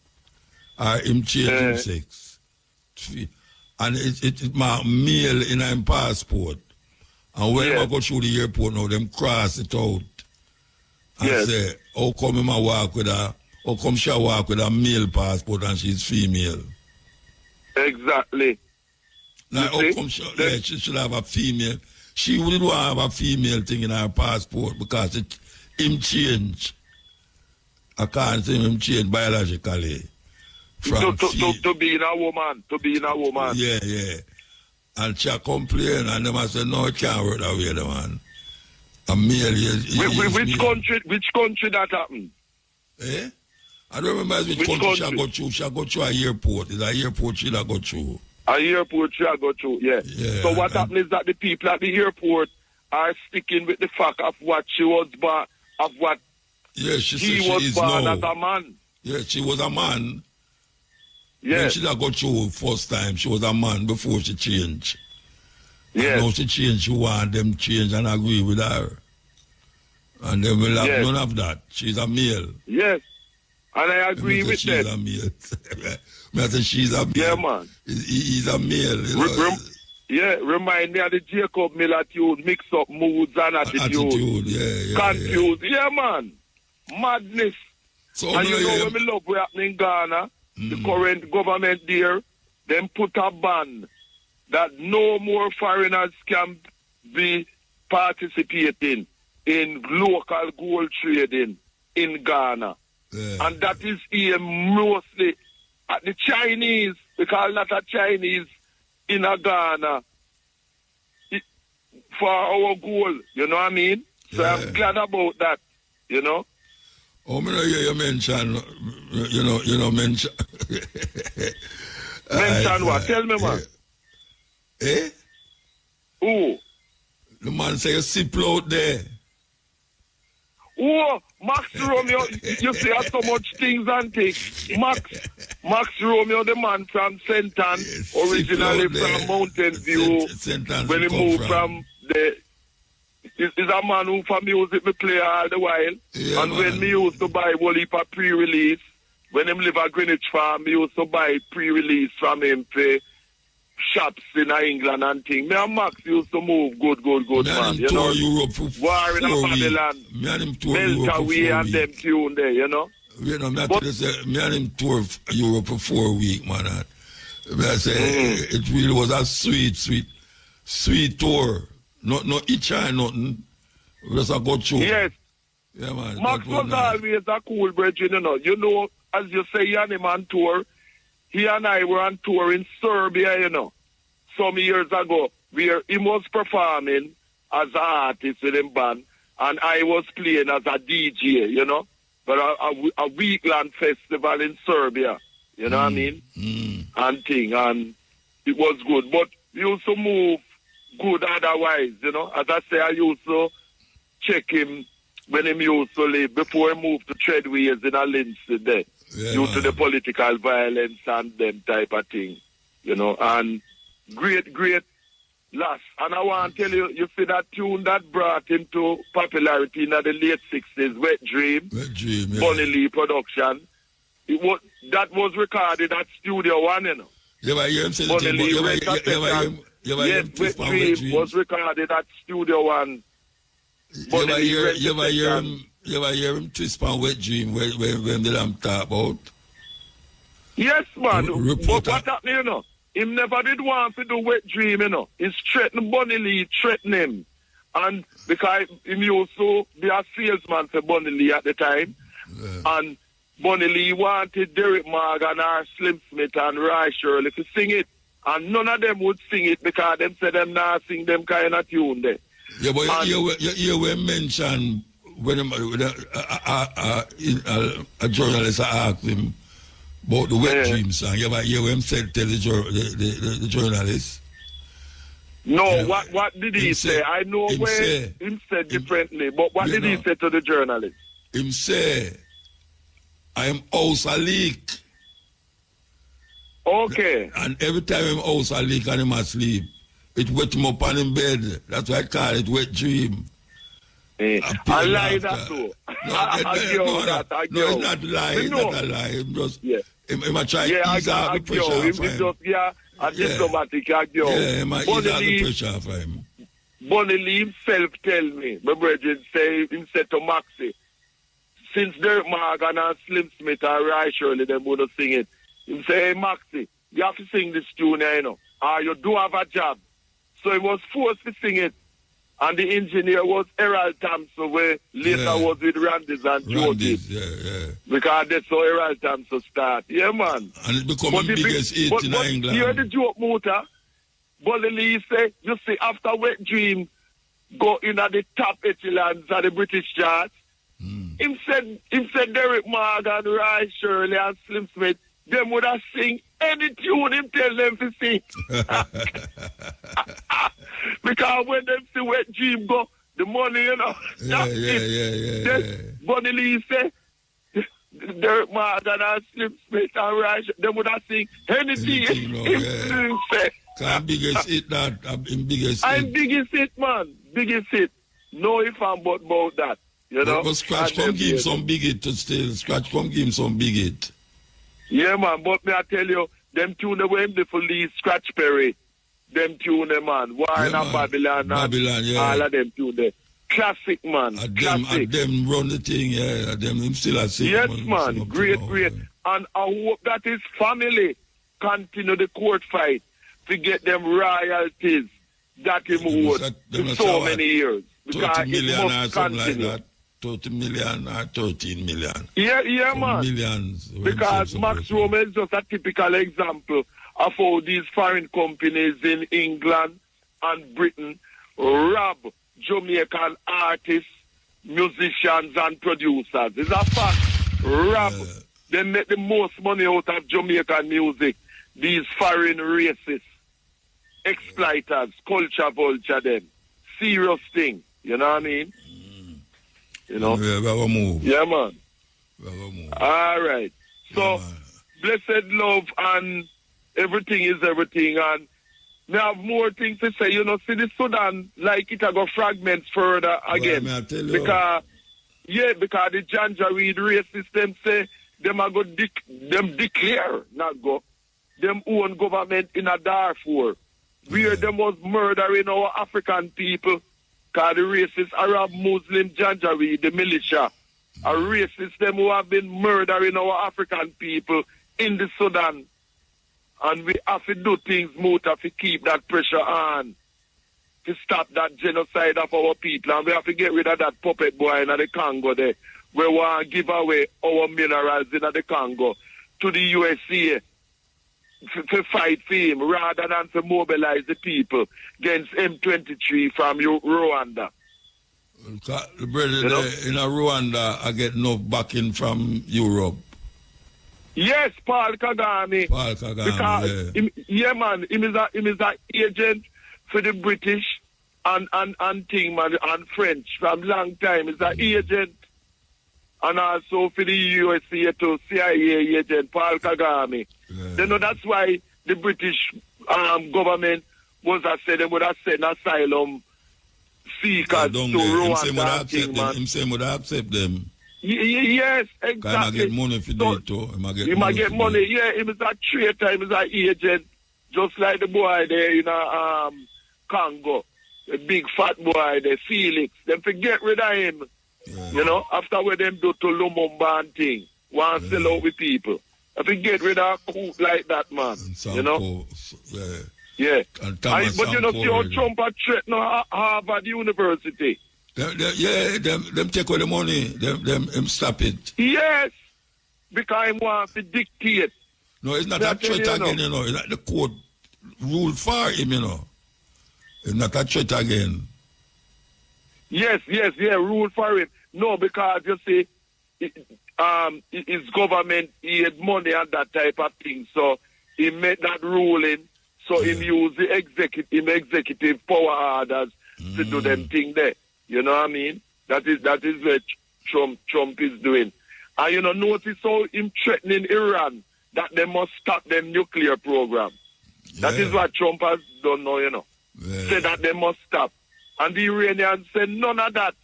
or him change him sex. And it mark male in her passport. And when I go through the airport now, them cross it out. And say, how come him a walk with her? How come she walk with a male passport and she's female? Exactly. Now, how come she should have a female? She wouldn't want to have a female thing in her passport because him change. I can't say him change biologically. To be in a woman. Yeah. And she complain and them say, no, it can't work that way, the man. A male Which country that happened? I don't remember which country she go through. She go through an airport. It's an airport she go through. An airport she go through, yeah. So what happens is that the people at the airport are sticking with the fact of what she was born, of what she was born as a man. Yeah, she was a man. Yeah. When she go through first time, she was a man before she changed. Yeah. And now she changed, she want them change and agree with her. And they will have none of that. She's a male. Yes. And I agree with that. She's a male. I say she's a male. Yeah, man. He's a male. Remind me of the Jacob Miller tune, mix up moods and attitude. Confused. Yeah, man. Madness. So and you know when we love what's happening in Ghana, the current government there, them put a ban that no more foreigners can be participating in local gold trading in Ghana. Yeah. And that is aimed mostly at the Chinese, because a lot of Chinese in Ghana for our gold, you know what I mean? So I'm glad about that, you know. Oh, I hear you mention mention. Mention what? Tell me, man. Who? The man say you sip out there. Oh, Max Romeo, you see how so much things and things. Max Romeo, the man from St. Ann, originally from Mountain View. When he moved from the... He's a man who for music me play all the while. Yeah, and when me used to buy one heap of pre-release, when him live at Greenwich Farm, me used to buy pre-release from him for shops in England and things. Me and Max used to move good, man. You know, Europe for War in Babylon, Meltaway and them tune there, you know. You know, me and him tour Europe for 4 weeks, man. I say, it really was a sweet tour. No itch or nothing. Just a good show. Yes. Yeah, man. Max was always a cool brethren, you know. You know, as you say, he and him on tour. He and I were on tour in Serbia, you know, some years ago, where he was performing as an artist with him band, and I was playing as a DJ, you know, but a week-long festival in Serbia, you know what I mean? And thing, and it was good. But we used to move good otherwise, you know. As I say, I used to check him when he used to live, before he moved to Treadways in a Lindsay there, due to the political violence and them type of thing, you know. And great loss. And I want to tell you, you see that tune that brought him to popularity in the late 60s, Wet Dream, Bunny Lee production. That was recorded at Studio One, you know. Bunny Lee yes, Wet Dream was recorded at Studio One. You ever hear him twist on Wet Dream when they talk about? Yes, man. But what happened, you know? Him never did want to do Wet Dream, you know. He threatened Bunny Lee, threatened him. And because he used to be a salesman for Bunny Lee at the time. Yeah. And Bunny Lee wanted Derek Morgan or Slim Smith and Roy Shirley to sing it. And none of them would sing it because them said them not sing them kind of tune there. Yeah, but you were mentioned when a journalist asked him about the Wet Dream song. You ever hear him tell the journalist? No, what did he say? I know where him said differently, but what did he say to the journalist? Him say, I am house a leak. Okay. And every time him house a leak and him asleep, it wet him up on him bed. That's why I call it Wet Dream. I lie that too. No, it's not lie. It's not a lie. Him just, him a try to ease off the pressure off him. Diplomatic, him a ease off the pressure off him. Bunny Lee himself tell me, my brother say, him said to Maxie, since Derek Morgan and Slim Smith and Roy Shirley, them would sing it. He say, hey, Maxie, you have to sing this tune here, you know. You do have a job. So he was forced to sing it. And the engineer was Errol Thompson, where later was with Randy's and Jody. Because that's how Errol Thompson start. Yeah, man. And it become the biggest hit in England. You hear the joke, Muta? Bunny Lee say, you see, after Wet Dream go in at the top echelons of the British charts, him said Derek Morgan, Roy Shirley and Slim Smith, them would have sing any tune him tell them to sing. Because when them see Wet Dream go, the money, you know. Bunny Lee say, Derek Morgan and Slim Smith and Roy, them would have sing anything him say. I'm biggest hit that. I'm biggest hit. I'm biggest hit, man. Biggest hit. No if I'm but about that. You know? But Scratch come give him some big hit to still. Scratch come give him some big hit. Yeah, man, but me I tell you, them tune the way the police, Scratch Perry, them tune them, man. War in Babylon, all of them tune there. Classic, man. Classic. Them run the thing, yeah. Them still a sing. Yes, man. Great. And I hope that his family continue the court fight to get them royalties that he owed for so many years. 30 million or something like that. 30 million or 13 million. Yeah, man. Millions. Because Max Roman is just a typical example of how these foreign companies in England and Britain rob Jamaican artists, musicians, and producers. It's a fact. Rob they make the most money out of Jamaican music. These foreign racists, exploiters, culture vulture them. Serious thing. You know what I mean? You know? Yeah, we have a move. Yeah, man. We have a move. All right. So, blessed love and everything is everything. And we have more things to say. You know, see the Sudan, like it go fragments further again. Well, because the Janjaweed race system say them are go them declare, not go, them own government in a Darfur, where them was murdering our African people. Because the racist Arab Muslim Janjaweed, the militia, are racist them who have been murdering our African people in the Sudan. And we have to do things more to keep that pressure on, to stop that genocide of our people. And we have to get rid of that puppet boy in the Congo there. We want to give away our minerals in the Congo to the USA to fight for him rather than to mobilize the people against M23 from Rwanda. The brother in Rwanda, I get no backing from Europe. Yes, Paul Kagame. Because man, he is an agent for the British and thing, man, and French from long time. He's an agent. And also for the USA to CIA agent, Paul Kagame. You know, that's why the British government was said they would have sent asylum seekers to Rwanda. Him say would accept them. Yes, exactly. Can I get money for that too? He might get money. Yeah, he is a traitor, he is an agent, just like the boy there in Congo, the big fat boy there, Felix. Them forget rid of him. Yeah. You know, after what them do to Lumumba and thing, want to sell out with people. If you get rid of a coup like that, man, you know? Yeah. But you know, see how Trump had threatened Harvard University. Them take away the money. Them stop it. Yes, because he wants to dictate. No, it's not a threat again, you know. It's not the court rule for him, you know. It's not a threat again. Yes, rule for him. No, because you see, his government, he had money and that type of thing. So he made that ruling. So he used the executive power orders to do them thing there. You know what I mean? That is what Trump is doing. And you know, notice how him threatening Iran that they must stop them nuclear program. Yeah. That is what Trump has done now, you know. Yeah. Say that they must stop. And the Iranians said none of that.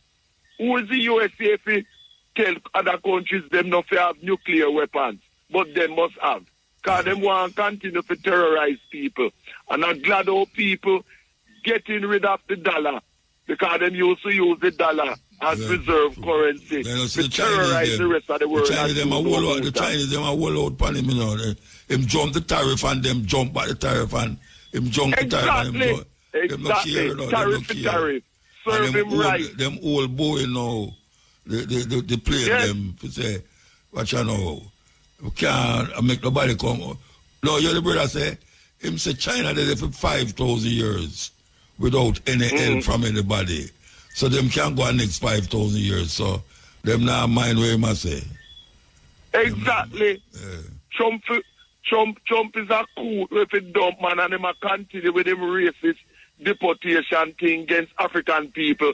Who is the USA if we tell other countries them not to have nuclear weapons, but they must have. Because them want to continue to terrorize people. And I'm glad how people getting rid of the dollar, because them used to use the dollar as reserve currency to terrorize the rest of the world. The Chinese them are wall out upon him, you know. Him jump the tariff and them jump back the tariff and him jump the tariff and him Exactly. Tariff to tariff. Serve him right. Them old boy now, they play them to say, what you know, we can't make nobody come. No, you the brother say, him say China did it for 5,000 years without any help from anybody. So them can't go next 5,000 years. So them not mind what he must say. Exactly. Trump is a cool with a dumb man, and he must continue with him racist deportation thing against African people,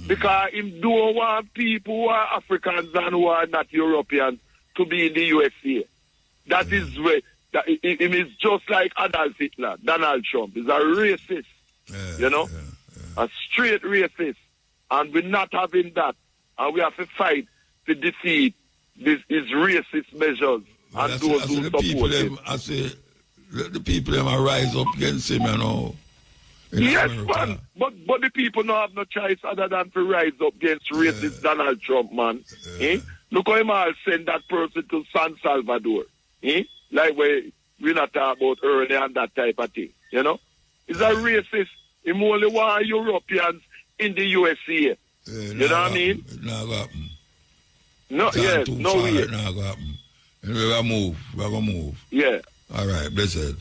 because him don't want people who are Africans and who are not Europeans to be in the USA. That is where him is just like Adolf Hitler. Donald Trump is a racist, you know, a straight racist, and we're not having that, and we have to fight to defeat his racist measures and those who support him. I say the people them rise up against him, you know. Yes, man. But the people don't have no choice other than to rise up against racist Donald Trump, man. Look how him all send that person to San Salvador. Like we not talk about earlier and that type of thing. You know? He's a racist. He only want Europeans in the USA. You know what I mean? Not gonna happen. No, yes, no way. Not gonna happen. We're gonna move. Yeah. All right, blessed.